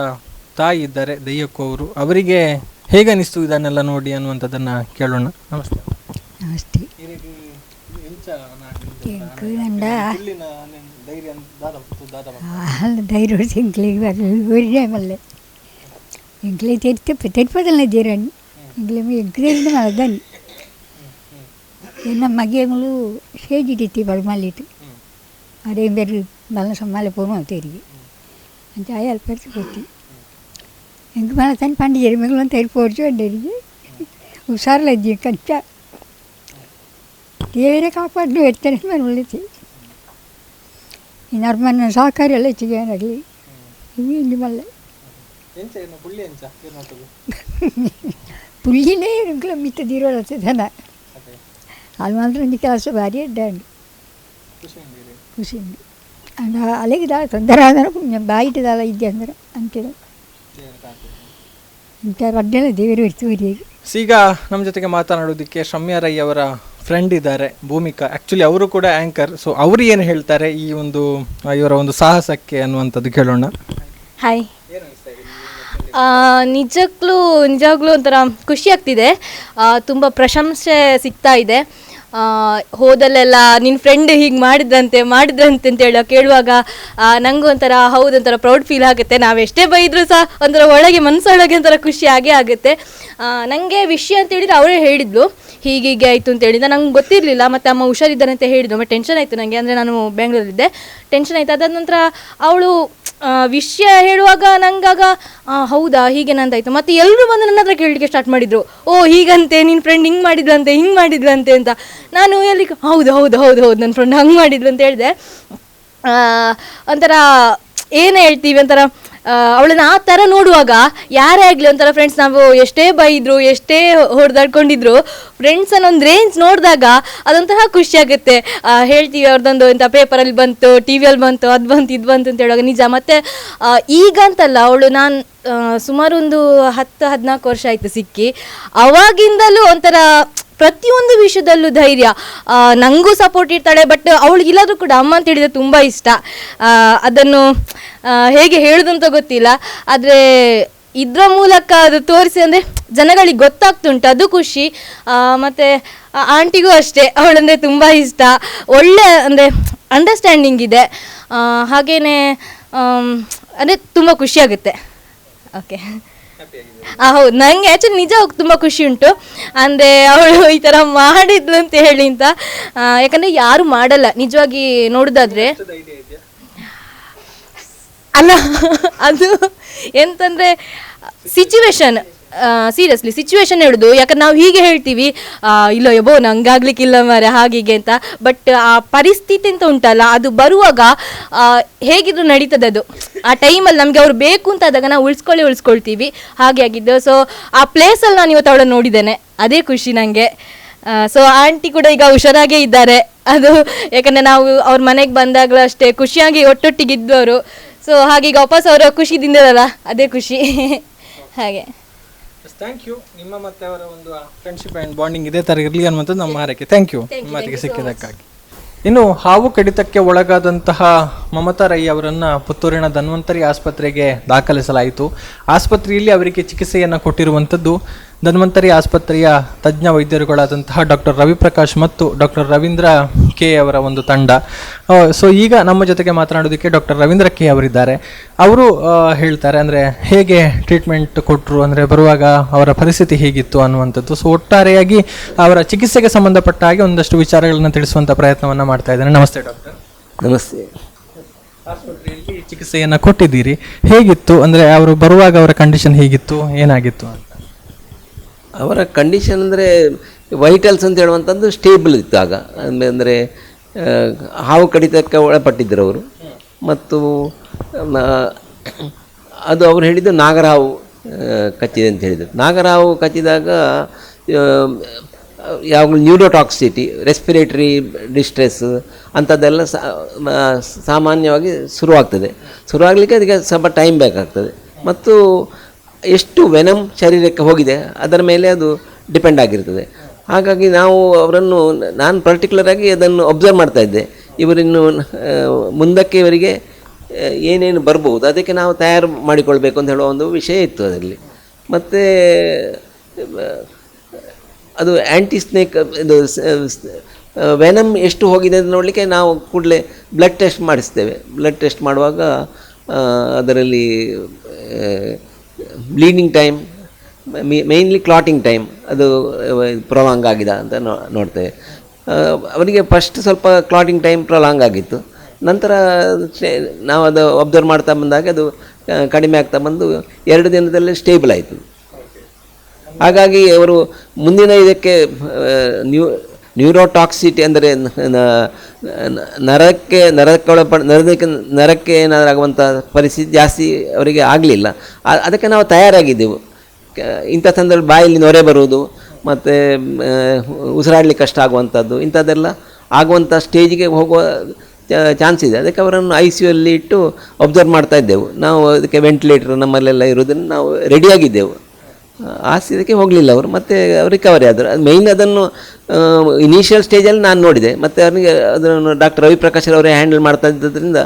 ತಾಯಿ ಇದ್ದಾರೆ, ದಯ್ಯಕ್ಕೂ ಅವರು. ಅವರಿಗೆ ಹೇಗೆ ಅನಿಸ್ತು ಇದನ್ನೆಲ್ಲ ನೋಡಿ ಅನ್ನುವಂಥದ್ದನ್ನು ಕೇಳೋಣ. ನಮಸ್ತೆ. ನಮಸ್ತೆ. ധൈര്യം എങ്കിലും ഒരു ടൈമല്ലേ എങ്കിലും തെറ്റിപ്പതല്ലേ തീരാണ് എങ്കിലും എങ്കിലും അതാണ് എന്നെ മകങ്ങള് സ്റ്റേജിലെത്തി പഴമാലിട്ട് അരയും പേര് നല്ല സമ്മാനം പോകുന്നു തിരികെ എന്നിട്ട് അയാൾപ്പുറത്ത് പറ്റി എനിക്ക് മേലെ തന്നെ പണ്ട് ജന്മങ്ങളും തെരിപ്പോടിച്ചു കൊണ്ടിരിക്കും ഉഷാറിലജ്ജി കച്ച ದೇವರೇ ಕಾಪಾಡಲು ಎತ್ತನೆ ಮನೊಳ್ಳಿತಿ ಇನ್ನಾರು ಮನೆ ಸಹಕಾರಿ ಎಲ್ಲ ಹೆಚ್ಚಿಗೆನಾಗಲಿ ಇವು ಇಲ್ಲಿ ಮಲ್ಲ ಪುಳ್ಳಿನೇ ಇರುಂಕಲ ಮಿತ್ತದಿರೋಳತ್ತೆ ದನ ಅದು ಮಾತ್ರ ಒಂದು ಕೆಲಸ ಭಾರಿ ಅಡ್ಡಾಂಡು ಖುಷಿಂದು ಅಂಡ ಅಲೆಗಿದ ತೊಂದರೆ ಆದ್ರೆ ಬಾಯಿಟ್ಟದಲ್ಲ ಇದ್ದೆ ಅಂದ್ರೆ ಅಂತಿಲ್ಲ ಇಂಥ ಅಡ್ಡೆಲ್ಲ ದೇವರು ಇರ್ತದೆ. ಈಗ ನಮ್ಮ ಜೊತೆಗೆ ಮಾತನಾಡೋದಕ್ಕೆ ಶಮ್ಯ ರೈ ಅವರ ಫ್ರೆಂಡ್ ಇದ್ದಾರೆ, ಭೂಮಿಕಾ. ಆ್ಯಕ್ಚುಲಿ ಅವರು ಕೂಡ ಆ್ಯಂಕರ್. ಸೊ ಅವರು ಏನು ಹೇಳ್ತಾರೆ ಈ ಒಂದು ಇವರ ಒಂದು ಸಾಹಸಕ್ಕೆ ಅನ್ನುವಂಥದ್ದು ಕೇಳೋಣ. ಹಾಯ್. ನಿಜವಾಗ್ಲೂ ಒಂಥರ ಖುಷಿ ಆಗ್ತಿದೆ, ತುಂಬ ಪ್ರಶಂಸೆ ಸಿಗ್ತಾ ಇದೆ. ಹೋದಲ್ಲೆಲ್ಲ ನಿನ್ನ ಫ್ರೆಂಡ್ ಹೀಗೆ ಮಾಡಿದ್ರಂತೆ ಅಂತ ಹೇಳಿ ಕೇಳುವಾಗ ನನಗೂ ಒಂಥರ ಒಂಥರ ಪ್ರೌಡ್ ಫೀಲ್ ಆಗುತ್ತೆ. ನಾವು ಎಷ್ಟೇ ಬೈದರೂ ಸಹ ಒಂಥರ ಒಳಗೆ ಮನಸ್ಸೊಳಗೆ ಒಂಥರ ಖುಷಿ ಆಗೇ ನನಗೆ ವಿಷಯ ಅಂತ ಹೇಳಿದರೆ ಅವರೇ ಹೇಳಿದ್ಲು ಹೀಗೆ ಆಯಿತು ಅಂತ ಹೇಳಿದ. ನಂಗೆ ಗೊತ್ತಿರಲಿಲ್ಲ, ಮತ್ತು ಅಮ್ಮ ಹುಷಾರಿದ್ದಾನೆ ಅಂತ ಹೇಳಿದ್ರು. ಮತ್ತು ಟೆನ್ಷನ್ ಆಯಿತು ನನಗೆ, ಅಂದರೆ ನಾನು ಬೆಂಗಳೂರಲ್ಲಿದ್ದೆ, ಟೆನ್ಷನ್ ಆಯಿತು. ಅದಾದ ನಂತರ ಅವಳು ವಿಷಯ ಹೇಳುವಾಗ ನಂಗಾಗ ಹೌದಾ ಹೀಗೆ ನಂದಾಯಿತು. ಮತ್ತು ಎಲ್ಲರೂ ಬಂದು ನನ್ನ ಹತ್ರ ಕೇಳಲಿಕ್ಕೆ ಸ್ಟಾರ್ಟ್ ಮಾಡಿದರು, ಓ ಹೀಗಂತೆ ನಿನ್ನ ಫ್ರೆಂಡ್ ಹಿಂಗೆ ಮಾಡಿದ್ರಂತೆ ಅಂತ. ನಾನು ಎಲ್ಲಿ ಹೌದು ನನ್ನ ಫ್ರೆಂಡ್ ಹಂಗೆ ಮಾಡಿದ್ರು ಅಂತ ಹೇಳಿದೆ. ಒಂಥರ ಏನು ಹೇಳ್ತೀವಿ, ಒಂಥರ ಅವಳನ್ನು ಆ ಥರ ನೋಡುವಾಗ ಯಾರೇ ಆಗಲಿ ಒಂಥರ ಫ್ರೆಂಡ್ಸ್, ನಾವು ಎಷ್ಟೇ ಬೈದ್ರು ಎಷ್ಟೇ ಹೊಡೆದಾಡ್ಕೊಂಡಿದ್ರು ಫ್ರೆಂಡ್ಸನ್ನು ಒಂದು ರೇಂಜ್ ನೋಡಿದಾಗ ಅದೊಂಥರ ಖುಷಿ ಆಗುತ್ತೆ. ಹೇಳ್ತೀವಿ ಅವ್ರದ್ದೊಂದು ಇಂಥ ಪೇಪರಲ್ಲಿ ಬಂತು, ಟಿ ವಿಯಲ್ಲಿ ಬಂತು, ಅದು ಬಂತು ಇದು ಬಂತು ಅಂತ ಹೇಳುವಾಗ ನಿಜ. ಮತ್ತು ಈಗಂತಲ್ಲ, ಅವಳು ನಾನು ಸುಮಾರು ಒಂದು 10-14 ವರ್ಷ ಆಯಿತು ಸಿಕ್ಕಿ. ಅವಾಗಿಂದಲೂ ಒಂಥರ ಪ್ರತಿಯೊಂದು ವಿಷಯದಲ್ಲೂ ಧೈರ್ಯ, ನನಗೂ ಸಪೋರ್ಟ್ ಇರ್ತಾಳೆ. ಬಟ್ ಅವಳಿಗಿಲ್ಲಾದರೂ ಕೂಡ ಅಮ್ಮ ಅಂತ ಹೇಳಿದರೆ ತುಂಬ ಇಷ್ಟ. ಅದನ್ನು ಹೇಗೆ ಹೇಳೋದು ಅಂತ ಗೊತ್ತಿಲ್ಲ, ಆದರೆ ಇದರ ಮೂಲಕ ಅದು ತೋರಿಸಿ ಅಂದರೆ ಜನಗಳಿಗೆ ಗೊತ್ತಾಗ್ತುಂಟು, ಅದು ಖುಷಿ. ಮತ್ತು ಆಂಟಿಗೂ ಅಷ್ಟೇ ಅವಳಂದರೆ ತುಂಬ ಇಷ್ಟ, ಒಳ್ಳೆ ಅಂದರೆ ಅಂಡರ್ಸ್ಟ್ಯಾಂಡಿಂಗ್ ಇದೆ. ಹಾಗೆಯೇ ಅಂದರೆ ತುಂಬ ಖುಷಿಯಾಗುತ್ತೆ. ಓಕೆ, ಹೌದು, ನನಗೆ ಆ್ಯಕ್ಚುಲಿ ನಿಜ ತುಂಬ ಖುಷಿ ಉಂಟು. ಅಂದರೆ ಅವಳು ಈ ಥರ ಮಾಡಿದ್ಲು ಅಂತ ಹೇಳಿ ಅಂತ. ಯಾಕಂದರೆ ಯಾರು ಮಾಡಲ್ಲ ನಿಜವಾಗಿ ನೋಡೋದಾದ್ರೆ. ಅಲ್ಲ, ಅದು ಎಂತಂದರೆ ಸಿಚುವೇಶನ್, ಸೀರಿಯಸ್ಲಿ ಸಿಚುವೇಶನ್ ಹೇಳೋದು. ಯಾಕಂದ್ರೆ ನಾವು ಹೀಗೆ ಹೇಳ್ತೀವಿ, ಇಲ್ಲ ಯಬೋ ನಂಗಾಗ್ಲಿಕ್ಕಿಲ್ಲ ಮಾರೆ ಹಾಗೀಗೆ ಅಂತ. ಬಟ್ ಆ ಪರಿಸ್ಥಿತಿ ಅಂತ ಉಂಟಲ್ಲ, ಅದು ಬರುವಾಗ ಹೇಗಿದ್ರು ನಡೀತದೆ. ಅದು ಆ ಟೈಮಲ್ಲಿ ನಮಗೆ ಅವ್ರು ಬೇಕು ಅಂತ ಆದಾಗ ನಾವು ಉಳಿಸ್ಕೊಳ್ತೀವಿ. ಹಾಗೆ ಆಗಿದ್ದು. ಸೊ ಆ ಪ್ಲೇಸಲ್ಲಿ ನಾನು ಇವತ್ತು ಅವಳನ್ನು ನೋಡಿದ್ದೇನೆ, ಅದೇ ಖುಷಿ ನನಗೆ. ಸೊ ಆಂಟಿ ಕೂಡ ಈಗ ಹುಷಾರಾಗೇ ಇದ್ದಾರೆ. ಅದು ಯಾಕಂದರೆ ನಾವು ಅವ್ರ ಮನೆಗೆ ಬಂದಾಗಲೂ ಅಷ್ಟೇ ಖುಷಿಯಾಗಿ ಒಟ್ಟೊಟ್ಟಿಗಿದ್ದು ಅವರು. ಸೊ ಹಾಗೀಗ ವಾಪಸ್ ಅವರ ಖುಷಿದಿಂದಿರಲ್ಲ, ಅದೇ ಖುಷಿ. ಹಾಗೆ ಥ್ಯಾಂಕ್ ಯು. ನಿಮ್ಮ ಮತ್ತೆ ಅವರ ಒಂದು ಫ್ರೆಂಡ್ಶಿಪ್ ಆ್ಯಂಡ್ ಬಾಂಡಿಂಗ್ ಇದೇ ಥರ ಇರಲಿ ಅನ್ನುವಂಥದ್ದು ನಮ್ಮ ಹಾರೈಕೆ. ಥ್ಯಾಂಕ್ ಯು ಮಾತಿಗೆ ಸಿಕ್ಕಿದ್ದಕ್ಕಾಗಿ. ಇನ್ನು ಹಾವು ಕಡಿತಕ್ಕೆ ಒಳಗಾದಂತಹ ಮಮತಾ ರೈ ಅವರನ್ನು ಪುತ್ತೂರಿನ ಧನ್ವಂತರಿ ಆಸ್ಪತ್ರೆಗೆ ದಾಖಲಿಸಲಾಯಿತು. ಆಸ್ಪತ್ರೆಯಲ್ಲಿ ಅವರಿಗೆ ಚಿಕಿತ್ಸೆಯನ್ನು ಕೊಟ್ಟಿರುವಂಥದ್ದು ಧನ್ವಂತರಿ ಆಸ್ಪತ್ರೆಯ ತಜ್ಞ ವೈದ್ಯರುಗಳಾದಂತಹ ಡಾಕ್ಟರ್ ರವಿಪ್ರಕಾಶ್ ಮತ್ತು ಡಾಕ್ಟರ್ ರವೀಂದ್ರ ಕೆ ಅವರ ಒಂದು ತಂಡ. ಸೊ ಈಗ ನಮ್ಮ ಜೊತೆಗೆ ಮಾತನಾಡೋದಕ್ಕೆ ಡಾಕ್ಟರ್ ರವೀಂದ್ರ ಕೆ ಅವರಿದ್ದಾರೆ. ಅವರು ಹೇಳ್ತಾರೆ ಅಂದರೆ ಹೇಗೆ ಟ್ರೀಟ್ಮೆಂಟ್ ಕೊಟ್ಟರು, ಅಂದರೆ ಬರುವಾಗ ಅವರ ಪರಿಸ್ಥಿತಿ ಹೇಗಿತ್ತು ಅನ್ನುವಂಥದ್ದು. ಸೊ ಒಟ್ಟಾರೆಯಾಗಿ ಅವರ ಚಿಕಿತ್ಸೆಗೆ ಸಂಬಂಧಪಟ್ಟ ಹಾಗೆ ಒಂದಷ್ಟು ವಿಚಾರಗಳನ್ನು ತಿಳಿಸುವಂಥ ಪ್ರಯತ್ನವನ್ನು ಮಾಡ್ತಾ ಇದ್ದಾರೆ. ನಮಸ್ತೆ ಡಾಕ್ಟರ್. ನಮಸ್ತೆ. ಆಸ್ಪತ್ರೆಯಲ್ಲಿ ಚಿಕಿತ್ಸೆಯನ್ನು ಕೊಟ್ಟಿದ್ದೀರಿ, ಹೇಗಿತ್ತು, ಅಂದರೆ ಅವರು ಬರುವಾಗ ಅವರ ಕಂಡೀಷನ್ ಹೇಗಿತ್ತು, ಏನಾಗಿತ್ತು ಅಂತ? ಅವರ ಕಂಡೀಷನ್ ಅಂದರೆ ವೈಟಲ್ಸ್ ಅಂತ ಹೇಳುವಂಥದ್ದು ಸ್ಟೇಬಲ್ ಇತ್ತು ಆಗ. ಅಂದರೆ ಹಾವು ಕಡಿತಕ್ಕೆ ಒಳಪಟ್ಟಿದ್ದರು ಅವರು. ಮತ್ತು ಅದು ಅವರು ಹೇಳಿದ್ದು ನಾಗರ ಹಾವು ಕಚ್ಚಿದೆ ಅಂತ ಹೇಳಿದರು. ನಾಗರ ಹಾವು ಕಚ್ಚಿದಾಗ ಯಾವಾಗಲೂ ನ್ಯೂರೋಟಾಕ್ಸಿಟಿ, ರೆಸ್ಪಿರೇಟರಿ ಡಿಸ್ಟ್ರೆಸ್ ಅಂಥದ್ದೆಲ್ಲ ಸಾಮಾನ್ಯವಾಗಿ ಶುರುವಾಗಲಿಕ್ಕೆ ಅದಕ್ಕೆ ಸ್ವಲ್ಪ ಟೈಮ್ ಬೇಕಾಗ್ತದೆ. ಮತ್ತು ಎಷ್ಟು ವೆನಮ್ ಶರೀರಕ್ಕೆ ಹೋಗಿದೆ ಅದರ ಮೇಲೆ ಅದು ಡಿಪೆಂಡ್ ಆಗಿರ್ತದೆ. ಹಾಗಾಗಿ ನಾವು ಅವರನ್ನು ನಾನು ಪರ್ಟಿಕ್ಯುಲರಾಗಿ ಅದನ್ನು ಅಬ್ಸರ್ವ್ ಮಾಡ್ತಾ ಇದ್ದೆ. ಇವರಿನ್ನು ಮುಂದಕ್ಕೆ ಇವರಿಗೆ ಏನೇನು ಬರ್ಬೋದು ಅದಕ್ಕೆ ನಾವು ತಯಾರು ಮಾಡಿಕೊಳ್ಬೇಕು ಅಂತ ಹೇಳುವ ಒಂದು ವಿಷಯ ಇತ್ತು ಅದರಲ್ಲಿ. ಮತ್ತು ಅದು ಆ್ಯಂಟಿ ಸ್ನೇಕ್ ಇದು ವೆನಮ್ ಎಷ್ಟು ಹೋಗಿದೆ ಅಂತ ನೋಡಲಿಕ್ಕೆ ನಾವು ಕೂಡಲೇ ಬ್ಲಡ್ ಟೆಸ್ಟ್ ಮಾಡಿಸ್ತೇವೆ. ಬ್ಲಡ್ ಟೆಸ್ಟ್ ಮಾಡುವಾಗ ಅದರಲ್ಲಿ bleeding time, mainly clotting time ಅದು ಪ್ರೊಲಾಂಗ್ ಆಗಿದೆ ಅಂತ ನೋಡ್ತೇವೆ. ಅವರಿಗೆ ಫಸ್ಟ್ ಸ್ವಲ್ಪ ಕ್ಲಾಟಿಂಗ್ ಟೈಮ್ ಪ್ರೊಲಾಂಗ್ ಆಗಿತ್ತು. ನಂತರ ನಾವು ಅದು ಅಬ್ಸರ್ವ್ ಮಾಡ್ತಾ ಬಂದಾಗ ಅದು ಕಡಿಮೆ ಆಗ್ತಾ ಬಂದು 2 ದಿನದಲ್ಲೇ ಸ್ಟೇಬಲ್ ಆಯಿತು. ಹಾಗಾಗಿ ಅವರು ಮುಂದಿನ ಇದಕ್ಕೆ ನ್ಯೂರೋಟಾಕ್ಸಿಟಿ ಅಂದರೆ ನರಕ್ಕೆ ಏನಾದರೂ ಆಗುವಂಥ ಪರಿಸ್ಥಿತಿ ಜಾಸ್ತಿ ಅವರಿಗೆ ಆಗಲಿಲ್ಲ. ಅದಕ್ಕೆ ನಾವು ತಯಾರಾಗಿದ್ದೆವು. ಇಂಥ ಸಂದರ್ಭ ಬಾಯಲ್ಲಿ ನೊರೆ ಬರುವುದು ಮತ್ತು ಉಸಿರಾಡಲಿಕ್ಕೆ ಕಷ್ಟ ಆಗುವಂಥದ್ದು ಇಂಥದ್ದೆಲ್ಲ ಆಗುವಂಥ ಸ್ಟೇಜಿಗೆ ಹೋಗುವ ಚಾನ್ಸ್ ಇದೆ. ಅದಕ್ಕೆ ಅವರನ್ನು ICU ಅಲ್ಲಿ ಇಟ್ಟು ಅಬ್ಸರ್ವ್ ಮಾಡ್ತಾ ಇದ್ದೆವು ನಾವು. ಅದಕ್ಕೆ ವೆಂಟಿಲೇಟರ್ ನಮ್ಮಲ್ಲೆಲ್ಲ ಇರೋದನ್ನು ನಾವು ರೆಡಿಯಾಗಿದ್ದೆವು. ಆ ಸ್ಥಿತಿಗೆ ಹೋಗಲಿಲ್ಲ ಅವರು, ಮತ್ತು ರಿಕವರಿ ಆದರು. ಅದು ಮೇಯ್ನ್ ಅದನ್ನು ಇನಿಷಿಯಲ್ ಸ್ಟೇಜಲ್ಲಿ ನಾನು ನೋಡಿದೆ. ಮತ್ತು ಅವರಿಗೆ ಅದನ್ನು ಡಾಕ್ಟರ್ ರವಿಪ್ರಕಾಶ್ ಅವರೇ ಹ್ಯಾಂಡಲ್ ಮಾಡ್ತಾ ಇದ್ದರಿಂದ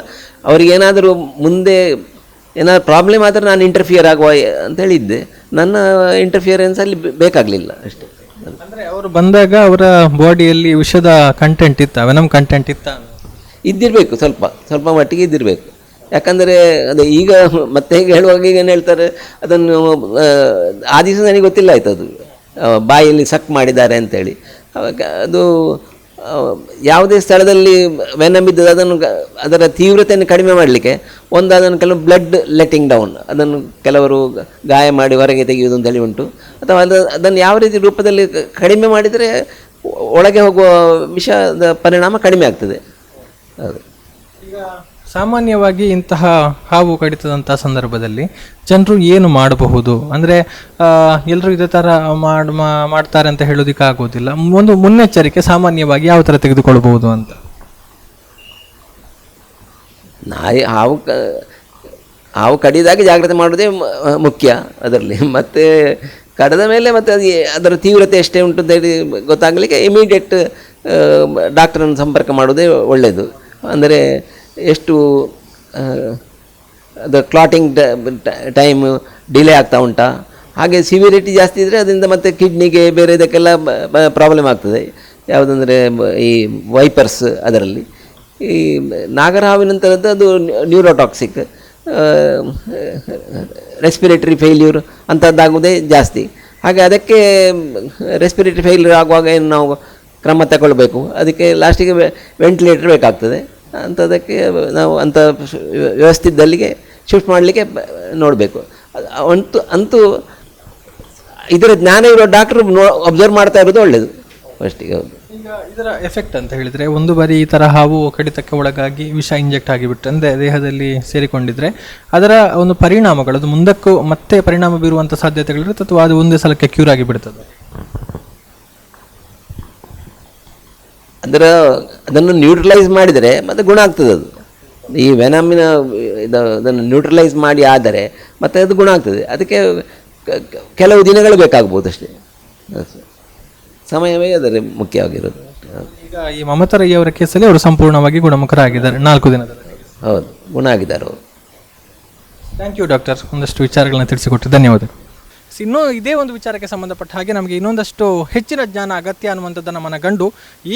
ಅವರಿಗೇನಾದರೂ ಮುಂದೆ ಏನಾದರೂ ಪ್ರಾಬ್ಲಮ್ ಆದರೆ ನಾನು ಇಂಟರ್ಫಿಯರ್ ಆಗುವ ಅಂತ ಹೇಳಿದ್ದೆ. ನನ್ನ ಇಂಟರ್ಫಿಯರೆನ್ಸ್ ಅಲ್ಲಿ ಬೇಕಾಗಲಿಲ್ಲ ಅಷ್ಟೇ. ಅಂದರೆ ಅವರು ಬಂದಾಗ ಅವರ ಬಾಡಿಯಲ್ಲಿ ವಿಷದ ಕಂಟೆಂಟ್ ಇತ್ತ, ವೆನಮ್ ಕಂಟೆಂಟ್ ಇತ್ತ? ಇದ್ದಿರಬೇಕು, ಸ್ವಲ್ಪ ಮಟ್ಟಿಗೆ ಇದ್ದಿರಬೇಕು. ಯಾಕಂದರೆ ಅದು ಈಗ ಮತ್ತೆ ಹೇಗೆ ಹೇಳುವಾಗ ಈಗ ಏನು ಹೇಳ್ತಾರೆ, ಅದನ್ನು ಆ ದಿವಸ ನನಗೆ ಗೊತ್ತಿಲ್ಲ ಆಯ್ತು ಅದು ಬಾಯಲ್ಲಿ ಸಕ್ ಮಾಡಿದ್ದಾರೆ ಅಂತೇಳಿ. ಅವಾಗ ಅದು ಯಾವುದೇ ಸ್ಥಳದಲ್ಲಿ ವೆನಮ್ ಇದ್ದದ್ದು ಅದನ್ನು ಅದರ ತೀವ್ರತೆಯನ್ನು ಕಡಿಮೆ ಮಾಡಲಿಕ್ಕೆ ಅದನ್ನು ಕೆಲವು ಬ್ಲಡ್ ಲೆಟ್ಟಿಂಗ್ ಡೌನ್, ಅದನ್ನು ಕೆಲವರು ಗಾಯ ಮಾಡಿ ಹೊರಗೆ ತೆಗೆಯುವುದು ಅಂತೇಳಿ ಉಂಟು. ಅಥವಾ ಅದನ್ನು ಯಾವ ರೀತಿ ರೂಪದಲ್ಲಿ ಕಡಿಮೆ ಮಾಡಿದರೆ ಒಳಗೆ ಹೋಗುವ ವಿಷದ ಪರಿಣಾಮ ಕಡಿಮೆ ಆಗ್ತದೆ. ಹೌದು. ಈಗ ಸಾಮಾನ್ಯವಾಗಿ ಇಂತಹ ಹಾವು ಕಡಿತದಂಥ ಸಂದರ್ಭದಲ್ಲಿ ಜನರು ಏನು ಮಾಡಬಹುದು? ಅಂದರೆ ಎಲ್ಲರೂ ಇದೇ ಥರ ಮಾಡ್ತಾರೆ ಅಂತ ಹೇಳೋದಕ್ಕೆ ಆಗೋದಿಲ್ಲ. ಒಂದು ಮುನ್ನೆಚ್ಚರಿಕೆ ಸಾಮಾನ್ಯವಾಗಿ ಯಾವ ಥರ ತೆಗೆದುಕೊಳ್ಬಹುದು ಅಂತ? ಹಾವು ಕಡಿದಾಗ ಜಾಗ್ರತೆ ಮಾಡೋದೇ ಮುಖ್ಯ ಅದರಲ್ಲಿ. ಮತ್ತು ಕಡಿದ ಮೇಲೆ ಮತ್ತು ಅದು ಅದರ ತೀವ್ರತೆ ಎಷ್ಟೇ ಉಂಟು ಅಂತೇಳಿ ಗೊತ್ತಾಗಲಿಕ್ಕೆ ಇಮಿಡಿಯೇಟ್ ಡಾಕ್ಟರನ್ನು ಸಂಪರ್ಕ ಮಾಡೋದೇ ಒಳ್ಳೆಯದು. ಅಂದರೆ ಎಷ್ಟು ಅದು ಕ್ಲಾಟಿಂಗ್ ಟೈಮ್ ಡಿಲೇ ಆಗ್ತಾ ಉಂಟಾ, ಹಾಗೆ ಸಿವಿರಿಟಿ ಜಾಸ್ತಿ ಇದ್ದರೆ ಅದರಿಂದ ಮತ್ತು ಕಿಡ್ನಿಗೆ ಬೇರೆ ಇದಕ್ಕೆಲ್ಲ ಪ್ರಾಬ್ಲಮ್ ಆಗ್ತದೆ. ಯಾವುದಂದರೆ ಈ ವೈಪರ್ಸ್, ಅದರಲ್ಲಿ ಈ ನಾಗರ ಹಾವಿನಂಥದ್ದು ಅದು ನ್ಯೂರೋಟಾಕ್ಸಿಕ್, ರೆಸ್ಪಿರೇಟರಿ ಫೇಲ್ಯೂರ್ ಅಂಥದ್ದಾಗುವುದೇ ಜಾಸ್ತಿ. ಹಾಗೆ ಅದಕ್ಕೆ ರೆಸ್ಪಿರೇಟರಿ ಫೇಲ್ಯೂರ್ ಆಗುವಾಗ ಏನು ನಾವು ಕ್ರಮ ತಗೊಳ್ಬೇಕು, ಅದಕ್ಕೆ ಲಾಸ್ಟಿಗೆ ವೆಂಟಿಲೇಟರ್ ಬೇಕಾಗ್ತದೆ. ಅಂಥದ್ದಕ್ಕೆ ನಾವು ಅಂಥ ವ್ಯವಸ್ಥಿತದಲ್ಲಿಗೆ ಶಿಫ್ಟ್ ಮಾಡಲಿಕ್ಕೆ ನೋಡಬೇಕು. ಅಂತೂ ಇದರ ಜ್ಞಾನ ಇರೋ ಡಾಕ್ಟ್ರು ಅಬ್ಸರ್ವ್ ಮಾಡ್ತಾ ಇರೋದು ಒಳ್ಳೆಯದು ಫಸ್ಟಿಗೆ. ಹೌದು. ಈಗ ಇದರ ಎಫೆಕ್ಟ್ ಅಂತ ಹೇಳಿದರೆ, ಒಂದು ಬಾರಿ ಈ ಥರ ಹಾವು ಕಡಿತಕ್ಕೆ ಒಳಗಾಗಿ ವಿಷ ಇಂಜೆಕ್ಟ್ ಆಗಿಬಿಟ್ಟು ಅಂದರೆ ದೇಹದಲ್ಲಿ ಸೇರಿಕೊಂಡಿದ್ರೆ ಅದರ ಒಂದು ಪರಿಣಾಮಗಳು ಅದು ಮುಂದಕ್ಕೂ ಮತ್ತೆ ಪರಿಣಾಮ ಬೀರುವಂಥ ಸಾಧ್ಯತೆಗಳಿರುತ್ತೆ, ಅಥವಾ ಅದು ಒಂದೇ ಸಲಕ್ಕೆ ಕ್ಯೂರ್ ಆಗಿಬಿಡ್ತದೆ? ಅದನ್ನು ನ್ಯೂಟ್ರಲೈಸ್ ಮಾಡಿದರೆ ಮತ್ತು ಗುಣ ಆಗ್ತದೆ. ಅದು ಈ ವೆನಮಿನ ಅದನ್ನು ನ್ಯೂಟ್ರಲೈಸ್ ಮಾಡಿ ಆದರೆ ಮತ್ತು ಅದು ಗುಣ ಆಗ್ತದೆ. ಅದಕ್ಕೆ ಕೆಲವು ದಿನಗಳು ಬೇಕಾಗ್ಬೋದು ಅಷ್ಟೇ, ಸಮಯವೇ ಅದರ ಮುಖ್ಯವಾಗಿರೋದು. ಈಗ ಈ ಮಮತಾ ರೈ ಅವರ ಕೇಸಲ್ಲಿ ಅವರು ಸಂಪೂರ್ಣವಾಗಿ ಗುಣಮುಖರಾಗಿದ್ದಾರೆ 4 ದಿನದಲ್ಲಿ. ಹೌದು, ಗುಣ ಆಗಿದ್ದಾರೆ ಅವರು. ಥ್ಯಾಂಕ್ ಯು ಡಾಕ್ಟರ್, ಒಂದಷ್ಟು ವಿಚಾರಗಳನ್ನ ತಿಳಿಸಿಕೊಟ್ಟು ಧನ್ಯವಾದಗಳು. ಇನ್ನೂ ಇದೇ ಒಂದು ವಿಚಾರಕ್ಕೆ ಸಂಬಂಧಪಟ್ಟ ಹಾಗೆ ನಮಗೆ ಇನ್ನೊಂದಷ್ಟು ಹೆಚ್ಚಿನ ಜ್ಞಾನ ಅಗತ್ಯ ಅನ್ನುವಂಥದ್ದನ್ನು ಮನಗಂಡು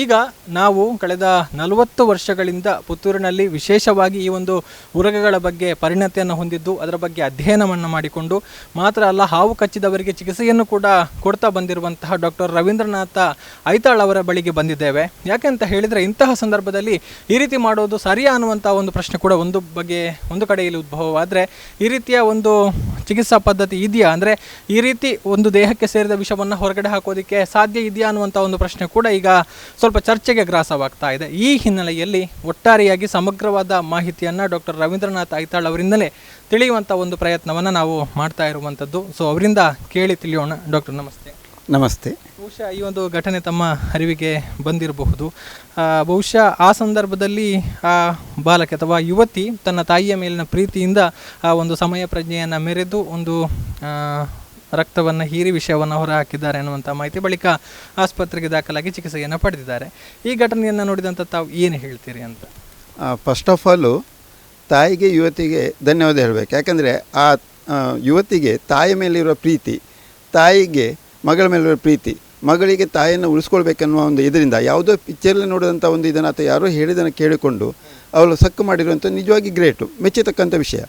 ಈಗ ನಾವು ಕಳೆದ 40 ವರ್ಷಗಳಿಂದ ಪುತ್ತೂರಿನಲ್ಲಿ ವಿಶೇಷವಾಗಿ ಈ ಒಂದು ಉರಗಗಳ ಬಗ್ಗೆ ಪರಿಣತಿಯನ್ನು ಹೊಂದಿದ್ದು ಅದರ ಬಗ್ಗೆ ಅಧ್ಯಯನವನ್ನು ಮಾಡಿಕೊಂಡು ಮಾತ್ರ ಅಲ್ಲ, ಹಾವು ಕಚ್ಚಿದವರಿಗೆ ಚಿಕಿತ್ಸೆಯನ್ನು ಕೂಡ ಕೊಡ್ತಾ ಬಂದಿರುವಂತಹ ಡಾಕ್ಟರ್ ರವೀಂದ್ರನಾಥ ಐತಾಳ್ ಅವರ ಬಳಿಗೆ ಬಂದಿದ್ದೇವೆ. ಯಾಕೆಂತ ಹೇಳಿದರೆ ಇಂತಹ ಸಂದರ್ಭದಲ್ಲಿ ಈ ರೀತಿ ಮಾಡೋದು ಸರಿಯಾ ಅನ್ನುವಂಥ ಒಂದು ಪ್ರಶ್ನೆ ಕೂಡ ಒಂದು ಕಡೆಯಲ್ಲಿ ಉದ್ಭವವಾದರೆ, ಈ ರೀತಿಯ ಒಂದು ಚಿಕಿತ್ಸಾ ಪದ್ಧತಿ ಇದೆಯಾ, ಅಂದರೆ ಈ ರೀತಿ ಒಂದು ದೇಹಕ್ಕೆ ಸೇರಿದ ವಿಷವನ್ನು ಹೊರಗಡೆ ಹಾಕೋದಕ್ಕೆ ಸಾಧ್ಯ ಇದೆಯಾ ಅನ್ನುವಂಥ ಒಂದು ಪ್ರಶ್ನೆ ಕೂಡ ಈಗ ಸ್ವಲ್ಪ ಚರ್ಚೆಗೆ ಗ್ರಾಸವಾಗ್ತಾ ಇದೆ. ಈ ಹಿನ್ನೆಲೆಯಲ್ಲಿ ಒಟ್ಟಾರೆಯಾಗಿ ಸಮಗ್ರವಾದ ಮಾಹಿತಿಯನ್ನು ಡಾಕ್ಟರ್ ರವೀಂದ್ರನಾಥ್ ಐತಾಳ್ ಅವರಿಂದಲೇ ತಿಳಿಯುವಂಥ ಒಂದು ಪ್ರಯತ್ನವನ್ನು ನಾವು ಮಾಡ್ತಾ ಇರುವಂಥದ್ದು. ಸೊ ಅವರಿಂದ ಕೇಳಿ ತಿಳಿಯೋಣ. ಡಾಕ್ಟರ್ ನಮಸ್ತೆ. ನಮಸ್ತೆ. ಬಹುಶಃ ಈ ಒಂದು ಘಟನೆ ತಮ್ಮ ಅರಿವಿಗೆ ಬಂದಿರಬಹುದು. ಬಹುಶಃ ಆ ಸಂದರ್ಭದಲ್ಲಿ ಆ ಬಾಲಕಿ ಅಥವಾ ಯುವತಿ ತನ್ನ ತಾಯಿಯ ಮೇಲಿನ ಪ್ರೀತಿಯಿಂದ ಆ ಒಂದು ಸಮಯ ಪ್ರಜ್ಞೆಯನ್ನು ಮೆರೆದು ಒಂದು ರಕ್ತವನ್ನು ಹೀರಿ ವಿಷಯವನ್ನು ಹೊರಹಾಕಿದ್ದಾರೆ ಅನ್ನುವಂಥ ಮಾಹಿತಿ. ಬಳಿಕ ಆಸ್ಪತ್ರೆಗೆ ದಾಖಲಾಗಿ ಚಿಕಿತ್ಸೆಯನ್ನು ಪಡೆದಿದ್ದಾರೆ. ಈ ಘಟನೆಯನ್ನು ನೋಡಿದಂಥ ತಾವು ಏನು ಹೇಳ್ತೀರಿ ಅಂತ? ಫಸ್ಟ್ ಆಫ್ ಆಲು ತಾಯಿಗೆ ಯುವತಿಗೆ ಧನ್ಯವಾದ ಹೇಳಬೇಕು. ಯಾಕಂದರೆ ಆ ಯುವತಿಗೆ ತಾಯಿ ಮೇಲಿರುವ ಪ್ರೀತಿ, ತಾಯಿಗೆ ಮಗಳ ಮೇಲಿರುವ ಪ್ರೀತಿ, ಮಗಳಿಗೆ ತಾಯಿಯನ್ನು ಉಳಿಸ್ಕೊಳ್ಬೇಕನ್ನುವ ಒಂದು ಇದರಿಂದ ಯಾವುದೋ ಪಿಕ್ಚರಲ್ಲಿ ನೋಡಿದಂಥ ಒಂದು ಇದನ್ನು ಅಥವಾ ಯಾರೋ ಹೇಳಿದ್ದನ್ನು ಕೇಳಿಕೊಂಡು ಅವಳು ಸಕ್ಕು ಮಾಡಿರುವಂಥ ನಿಜವಾಗಿ ಗ್ರೇಟು, ಮೆಚ್ಚತಕ್ಕಂಥ ವಿಷಯ.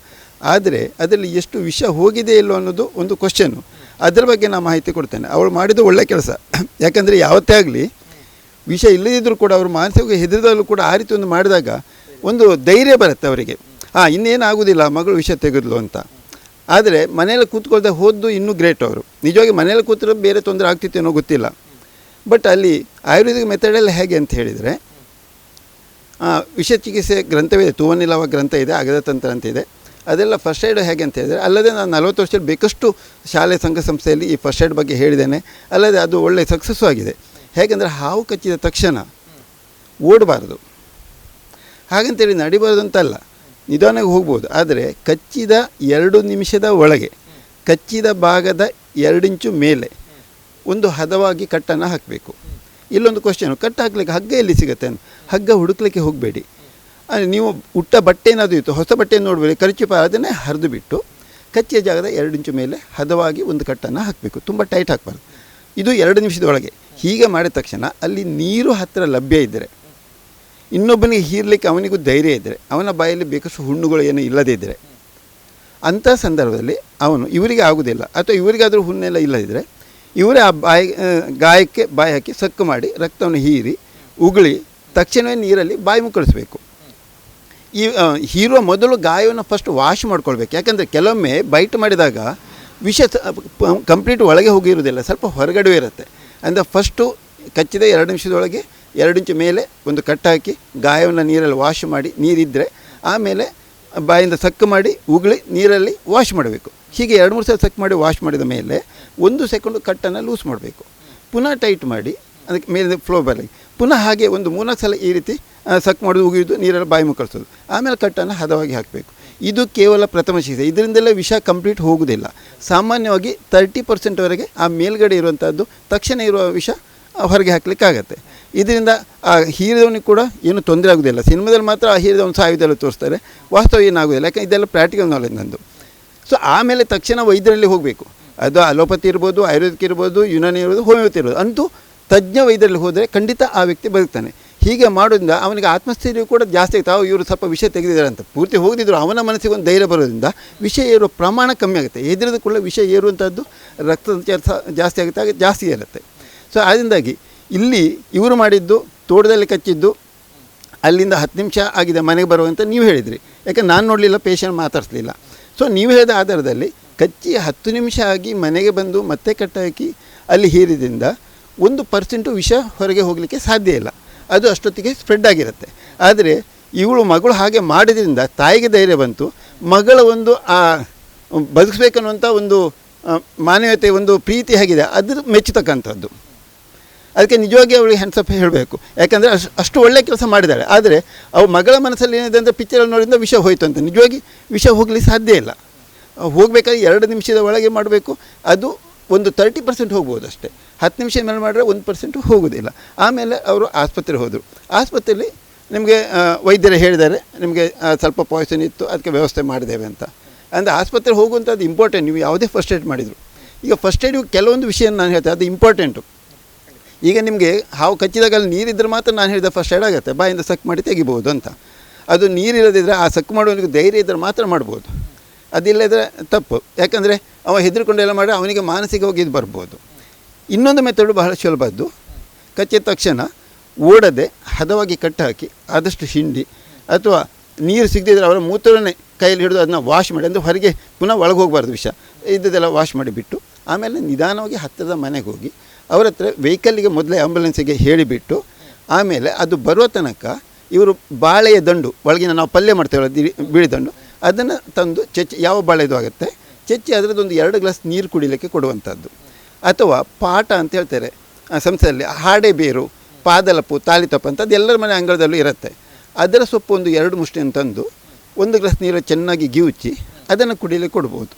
ಆದರೆ ಅದರಲ್ಲಿ ಎಷ್ಟು ವಿಷ ಹೋಗಿದೆ ಇಲ್ಲೋ ಅನ್ನೋದು ಒಂದು ಕ್ವಶನ್ನು. ಅದರ ಬಗ್ಗೆ ನಾನು ಮಾಹಿತಿ ಕೊಡ್ತೇನೆ. ಅವಳು ಮಾಡಿದ್ದು ಒಳ್ಳೆಯ ಕೆಲಸ. ಯಾಕಂದರೆ ಯಾವತ್ತೇ ಆಗಲಿ ವಿಷ ಇಲ್ಲದಿದ್ದರೂ ಕೂಡ ಅವರು ಮಾನಸಿಕ ಹೆದರಿದಲ್ಲೂ ಕೂಡ ಆ ರೀತಿ ಒಂದು ಮಾಡಿದಾಗ ಒಂದು ಧೈರ್ಯ ಬರುತ್ತೆ ಅವರಿಗೆ. ಇನ್ನೇನಾಗೋದಿಲ್ಲ ಮಗಳು ವಿಷ ತೆಗೆದ್ಲು ಅಂತ. ಆದರೆ ಮನೇಲಿ ಕೂತ್ಕೊಳ್ದೆ ಹೋದ್ದು ಇನ್ನೂ ಗ್ರೇಟ್. ಅವರು ನಿಜವಾಗಿ ಮನೇಲಿ ಕೂತ್ರೆ ಬೇರೆ ತೊಂದರೆ ಆಗ್ತಿತ್ತೇನೋ ಗೊತ್ತಿಲ್ಲ. ಬಟ್ ಅಲ್ಲಿ ಆಯುರ್ವೇದಿಕ್ ಮೆಥಡಲ್ಲಿ ಹೇಗೆ ಅಂತ ಹೇಳಿದರೆ, ವಿಷ ಚಿಕಿತ್ಸೆ ಗ್ರಂಥವೇ ಇದೆ, ತೂವನಿಲವ ಗ್ರಂಥ ಇದೆ, ಅಗದ ತಂತ್ರ ಅಂತ ಇದೆ. ಅದೆಲ್ಲ ಫಸ್ಟ್ ಏಡ್ ಹೇಗೆ ಅಂತ ಹೇಳಿದರೆ, ಅಲ್ಲದೆ ನಾನು 40 ವರ್ಷದಲ್ಲಿ ಬೇಕಷ್ಟು ಶಾಲೆ ಸಂಘ ಸಂಸ್ಥೆಯಲ್ಲಿ ಈ ಫಸ್ಟ್ ಏಡ್ ಬಗ್ಗೆ ಹೇಳಿದ್ದೇನೆ. ಅಲ್ಲದೆ ಅದು ಒಳ್ಳೆಯ ಸಕ್ಸಸ್ಸು ಆಗಿದೆ. ಹೇಗೆಂದರೆ ಹಾವು ಕಚ್ಚಿದ ತಕ್ಷಣ ಓಡಬಾರ್ದು, ಹಾಗಂತೇಳಿ ನಡಿಬಾರ್ದು ಅಂತಲ್ಲ, ನಿಧಾನಕ್ಕೆ ಹೋಗ್ಬೋದು. ಆದರೆ ಕಚ್ಚಿದ 2 ನಿಮಿಷದ ಒಳಗೆ ಕಚ್ಚಿದ ಭಾಗದ 2 ಇಂಚು ಮೇಲೆ ಒಂದು ಹದವಾಗಿ ಕಟ್ಟನ್ನು ಹಾಕಬೇಕು. ಇಲ್ಲೊಂದು ಕ್ವಶನು, ಕಟ್ಟು ಹಾಕ್ಲಿಕ್ಕೆ ಹಗ್ಗ ಎಲ್ಲಿ ಸಿಗುತ್ತೆ? ಹಗ್ಗ ಹುಡುಕ್ಲಿಕ್ಕೆ ಹೋಗಬೇಡಿ. ನೀವು ಉಟ್ಟ ಬಟ್ಟೆ ಏನಾದರೂ ಇತ್ತು, ಹೊಸ ಬಟ್ಟೆಯನ್ನು ನೋಡಬೇಡಿ, ಕರ್ಚಿಪ ಅದನ್ನೇ ಹರಿದು ಬಿಟ್ಟು ಕಚ್ಚಿದ ಜಾಗದ 2 ಇಂಚು ಮೇಲೆ ಹದವಾಗಿ ಒಂದು ಕಟ್ಟನ್ನು ಹಾಕಬೇಕು. ತುಂಬ ಟೈಟ್ ಹಾಕಬಾರ್ದು. ಇದು 2 ನಿಮಿಷದೊಳಗೆ. ಹೀಗೆ ಮಾಡಿದ ತಕ್ಷಣ ಅಲ್ಲಿ ನೀರು ಹತ್ತಿರ ಲಭ್ಯ ಇದ್ದರೆ, ಇನ್ನೊಬ್ಬನಿಗೆ ಹೀರಲಿಕ್ಕೆ ಅವನಿಗೂ ಧೈರ್ಯ ಇದ್ದರೆ, ಅವನ ಬಾಯಲ್ಲಿ ಬೇಕಷ್ಟು ಹುಣ್ಣುಗಳು ಏನು ಇಲ್ಲದೇ ಇದ್ದರೆ, ಅಂಥ ಸಂದರ್ಭದಲ್ಲಿ ಅವನು ಇವರಿಗೆ ಆಗೋದಿಲ್ಲ ಅಥವಾ ಇವರಿಗಾದರೂ ಹುಣ್ಣೆಲ್ಲ ಇಲ್ಲದಿದ್ದರೆ ಇವರೇ ಆ ಗಾಯಕ್ಕೆ ಬಾಯಿ ಹಾಕಿ ಸಕ್ಕು ಮಾಡಿ ರಕ್ತವನ್ನು ಹೀರಿ ಉಗುಳಿ ತಕ್ಷಣವೇ ನೀರಲ್ಲಿ ಬಾಯಿ ಮುಕ್ಕಳಿಸ್ಬೇಕು. ಈ ಹೀರುವ ಮೊದಲು ಗಾಯವನ್ನು ಫಸ್ಟ್ ವಾಶ್ ಮಾಡ್ಕೊಳ್ಬೇಕು. ಯಾಕಂದರೆ ಕೆಲವೊಮ್ಮೆ ಬೈಟ್ ಮಾಡಿದಾಗ ವಿಷ ಕಂಪ್ಲೀಟ್ ಒಳಗೆ ಹೋಗಿರುವುದಿಲ್ಲ, ಸ್ವಲ್ಪ ಹೊರಗಡೆ ಇರುತ್ತೆ. ಅಂದರೆ ಫಸ್ಟು ಕಚ್ಚಿದ 2 ನಿಮಿಷದೊಳಗೆ 2 ಇಂಚು ಮೇಲೆ ಒಂದು ಕಟ್ಟು ಹಾಕಿ ಗಾಯವನ್ನು ನೀರಲ್ಲಿ ವಾಶ್ ಮಾಡಿ, ನೀರಿದ್ದರೆ ಆಮೇಲೆ ಬಾಯಿಂದ ಸಕ್ಕು ಮಾಡಿ ಉಗುಳಿ ನೀರಲ್ಲಿ ವಾಶ್ ಮಾಡಬೇಕು. ಹೀಗೆ 2-3 ಸಲ ಸಕ್ ಮಾಡಿ ವಾಶ್ ಮಾಡಿದ ಮೇಲೆ 1 ಸೆಕೆಂಡು ಕಟ್ಟನ್ನು ಲೂಸ್ ಮಾಡಬೇಕು. ಪುನಃ ಟೈಟ್ ಮಾಡಿ ಅದಕ್ಕೆ ಮೇಲೆ ಫ್ಲೋ ಬರಲಿ. ಪುನಃ ಹಾಗೆ ಒಂದು 3-4 ಸಲ ಈ ರೀತಿ ಸಕ್ ಮಾಡೋದು, ಉಗಿಯೋದು, ನೀರಲ್ಲಿ ಬಾಯಿ ಮುಕ್ಕಳಿಸೋದು, ಆಮೇಲೆ ಕಟ್ಟನ್ನು ಹದವಾಗಿ ಹಾಕಬೇಕು. ಇದು ಕೇವಲ ಪ್ರಥಮ ಚಿಕಿತ್ಸೆ. ಇದರಿಂದಲೇ ವಿಷ ಕಂಪ್ಲೀಟ್ ಹೋಗೋದಿಲ್ಲ. ಸಾಮಾನ್ಯವಾಗಿ 30%ವರೆಗೆ ಆ ಮೇಲ್ಗಡೆ ಇರುವಂಥದ್ದು ತಕ್ಷಣ ಇರುವ ವಿಷ ಹೊರಗೆ ಹಾಕಲಿಕ್ಕಾಗತ್ತೆ. ಇದರಿಂದ ಆ ಹೀರಿದವನಿಗೆ ಕೂಡ ಏನು ತೊಂದರೆ ಆಗೋದಿಲ್ಲ. ಸಿನಿಮಾದಲ್ಲಿ ಮಾತ್ರ ಆ ಹೀರಿದವನು ಸಾಯುವುದೆಲ್ಲ ತೋರಿಸ್ತಾರೆ, ವಾಸ್ತವ ಏನಾಗೋದಿಲ್ಲ. ಯಾಕಂದರೆ ಇದೆಲ್ಲ ಪ್ರಾಕ್ಟಿಕಲ್ ನಾಲೆಜ್ ನಂದು. ಸೊ ಆಮೇಲೆ ತಕ್ಷಣ ವೈದ್ಯರಲ್ಲಿ ಹೋಗಬೇಕು. ಅದು ಅಲೋಪತಿ ಇರ್ಬೋದು, ಆಯುರ್ವೇದಿಕ್ ಇರ್ಬೋದು, ಯುನಾನಿ ಇರ್ಬೋದು, ಹೋಮಿಯೋಪತಿ ಇರ್ಬೋದು. ಅಂತೂ ತಜ್ಞ ವೈದ್ಯರಲ್ಲಿ ಹೋದರೆ ಖಂಡಿತ ಆ ವ್ಯಕ್ತಿ ಬದುಕ್ತಾನೆ. ಹೀಗೆ ಮಾಡೋದ್ರಿಂದ ಅವನಿಗೆ ಆತ್ಮಸ್ಥೈರ್ಯ ಕೂಡ ಜಾಸ್ತಿ ಆಗುತ್ತೆ. ಇವರು ಸ್ವಲ್ಪ ವಿಷ ತೆಗೆದಿದ್ದಾರೆ ಅಂತ ಪೂರ್ತಿ ಹೋಗದಿದ್ರು ಅವನ ಮನಸ್ಸಿಗೆ ಒಂದು ಧೈರ್ಯ ಬರೋದ್ರಿಂದ ವಿಷ ಏರುವ ಪ್ರಮಾಣ ಕಮ್ಮಿ ಆಗುತ್ತೆ. ಹೆದರಿದ ಕೂಡ ವಿಷ ಏರುವಂಥದ್ದು ರಕ್ತದ ಜಾಸ್ತಿ ಆಗುತ್ತೆ, ಹಾಗೆ ಜಾಸ್ತಿ ಇರುತ್ತೆ. ಸೊ ಅದರಿಂದಾಗಿ ಇಲ್ಲಿ ಇವರು ಮಾಡಿದ್ದು ತೋಟದಲ್ಲಿ ಕಚ್ಚಿದ್ದು, ಅಲ್ಲಿಂದ 10 ನಿಮಿಷ ಆಗಿದೆ ಮನೆಗೆ ಬರುವಂತ ನೀವು ಹೇಳಿದ್ರಿ. ಯಾಕಂದ್ರೆ ನಾನು ನೋಡಲಿಲ್ಲ, ಪೇಷಂಟ್ ಮಾತಾಡಿಸ್ಲಿಲ್ಲ. ಸೊ ನೀವು ಹೇಳಿದ ಆಧಾರದಲ್ಲಿ ಕಚ್ಚಿ 10 ನಿಮಿಷ ಆಗಿ ಮನೆಗೆ ಬಂದು ಮತ್ತೆ ಕಟ್ಟಾಕಿ ಅಲ್ಲಿ ಹೀರಿದಿಂದ 1% ವಿಷ ಹೊರಗೆ ಹೋಗಲಿಕ್ಕೆ ಸಾಧ್ಯ ಇಲ್ಲ. ಅದು ಅಷ್ಟೊತ್ತಿಗೆ ಸ್ಪ್ರೆಡ್ ಆಗಿರುತ್ತೆ. ಆದರೆ ಇವಳು ಮಗಳು ಹಾಗೆ ಮಾಡಿದ್ರಿಂದ ತಾಯಿಗೆ ಧೈರ್ಯ ಬಂತು. ಮಗಳ ಒಂದು ಬದುಕಬೇಕನ್ನುವಂಥ ಒಂದು ಮಾನವೀಯತೆ, ಒಂದು ಪ್ರೀತಿ ಹೇಗಿದೆ ಅದ್ರ ಮೆಚ್ಚತಕ್ಕಂಥದ್ದು. ಅದಕ್ಕೆ ನಿಜವಾಗಿ ಅವಳಿಗೆ ಹ್ಯಾಂಡ್ಸಪ್ ಹೇಳಬೇಕು. ಯಾಕಂದರೆ ಅಷ್ಟು ಒಳ್ಳೆಯ ಕೆಲಸ ಮಾಡಿದ್ದಾಳೆ. ಆದರೆ ಅವಳು ಮಗಳ ಮನಸ್ಸಲ್ಲಿ ಏನಿದೆ ಅಂತ ಪಿಕ್ಚರಲ್ಲಿ ನೋಡಿದ ವಿಷ ಹೋಯಿತು ಅಂತ. ನಿಜವಾಗಿ ವಿಷ ಹೋಗಲಿಕ್ಕೆ ಸಾಧ್ಯ ಇಲ್ಲ. ಹೋಗಬೇಕಾದ್ರೆ 2 ನಿಮಿಷದ ಒಳಗೆ ಮಾಡಬೇಕು. ಅದು ಒಂದು 30% ಹೋಗ್ಬೋದು ಅಷ್ಟೇ. 10 ನಿಮಿಷ ಮೇಲೆ ಮಾಡಿದ್ರೆ 1% ಹೋಗೋದಿಲ್ಲ. ಆಮೇಲೆ ಅವರು ಆಸ್ಪತ್ರೆಗೆ ಹೋದರು. ಆಸ್ಪತ್ರೆಯಲ್ಲಿ ನಿಮಗೆ ವೈದ್ಯರು ಹೇಳಿದ್ದಾರೆ, ನಿಮಗೆ ಸ್ವಲ್ಪ ಪಾಯ್ಸನ್ ಇತ್ತು, ಅದಕ್ಕೆ ವ್ಯವಸ್ಥೆ ಮಾಡಿದ್ದೇವೆ ಅಂತ. ಅಂದರೆ ಆಸ್ಪತ್ರೆಗೆ ಹೋಗುವಂಥದ್ದು ಇಂಪಾರ್ಟೆಂಟ್. ನೀವು ಯಾವುದೇ ಫಸ್ಟ್ ಏಡ್ ಮಾಡಿದರು. ಈಗ ಫಸ್ಟ್ ಏಡ್ ಕೆಲವೊಂದು ವಿಷಯ ನಾನು ಹೇಳ್ತೇನೆ, ಅದು ಇಂಪಾರ್ಟೆಂಟು. ಈಗ ನಿಮಗೆ ಹಾವು ಕಚ್ಚಿದಾಗ ಅಲ್ಲಿ ನೀರಿದ್ದರೆ ಮಾತ್ರ ನಾನು ಹೇಳಿದ ಫಸ್ಟ್ ಏಡ್ ಆಗುತ್ತೆ, ಬಾಯಿಂದ ಸಕ್ ಮಾಡಿ ತೆಗಿಬೋದು ಅಂತ. ಅದು ನೀರಿಲ್ಲದಿದ್ದರೆ ಆ ಸಕ್ ಮಾಡುವವನಿಗೆ ಧೈರ್ಯ ಇದ್ದರೆ ಮಾತ್ರ ಮಾಡ್ಬೋದು. ಅದಿಲ್ಲದ್ರೆ ತಪ್ಪು. ಯಾಕಂದರೆ ಅವ ಹೆದರ್ಕೊಂಡೆಲ್ಲ ಮಾಡಿ ಅವನಿಗೆ ಮಾನಸಿಕವಾಗಿ ಇದು ಬರ್ಬೋದು. ಇನ್ನೊಂದು ಮೆಥಡು ಬಹಳ ಸುಲಭದ್ದು. ಕಚ್ಚಿದ ತಕ್ಷಣ ಓಡದೆ ಹದವಾಗಿ ಕಟ್ಟು ಹಾಕಿ ಆದಷ್ಟು ಹಿಂಡಿ, ಅಥವಾ ನೀರು ಸಿಗದಿದ್ದರೆ ಅವರ ಮೂತ್ರನೇ ಕೈಯಲ್ಲಿ ಹಿಡಿದು ಅದನ್ನ ವಾಶ್ ಮಾಡಿ, ಅಂದರೆ ಹೊರಗೆ ಪುನಃ ಒಳಗೆ ಹೋಗಬಾರ್ದು ವಿಷ, ಇದ್ದದೆಲ್ಲ ವಾಶ್ ಮಾಡಿಬಿಟ್ಟು ಆಮೇಲೆ ನಿಧಾನವಾಗಿ ಹತ್ತಿರದ ಮನೆಗೆ ಹೋಗಿ ಅವರ ಹತ್ರ ವೆಹಿಕಲ್ಲಿಗೆ ಮೊದಲೇ ಆಂಬುಲೆನ್ಸಿಗೆ ಹೇಳಿಬಿಟ್ಟು ಆಮೇಲೆ ಅದು ಬರುವ ತನಕ ಇವರು ಬಾಳೆಯ ದಂಡು ಒಳಗಿನ ನಾವು ಪಲ್ಯ ಮಾಡ್ತೇವಲ್ಲ ಬಿಳಿ ದಂಡು, ಅದನ್ನು ತಂದು ಚೆಚ್ಚಿ, ಯಾವ ಬಾಳೆದು ಆಗುತ್ತೆ ಚೆಚ್ಚಿ ಅದರದ್ದೊಂದು 2 ಗ್ಲಾಸ್ ನೀರು ಕುಡಿಲಿಕ್ಕೆ ಕೊಡುವಂಥದ್ದು. ಅಥವಾ ಪಾಟ ಅಂತ ಹೇಳ್ತಾರೆ ಸಂಸ್ಥೆಯಲ್ಲಿ, ಹಾಡೆ ಬೇರು, ಪಾದಲಪ್ಪು, ತಾಲಿತಪ್ಪು ಅಂತ ಅದು ಎಲ್ಲರ ಮನೆ ಅಂಗಳದಲ್ಲೂ ಇರುತ್ತೆ. ಅದರ ಸೊಪ್ಪು ಒಂದು 2 ಮುಷ್ಟಿಯನ್ನು ತಂದು 1 ಗ್ಲಾಸ್ ನೀರು ಚೆನ್ನಾಗಿ ಗಿವುಚಿ ಅದನ್ನು ಕುಡಿಲಿಕ್ಕೆ ಕೊಡ್ಬೋದು.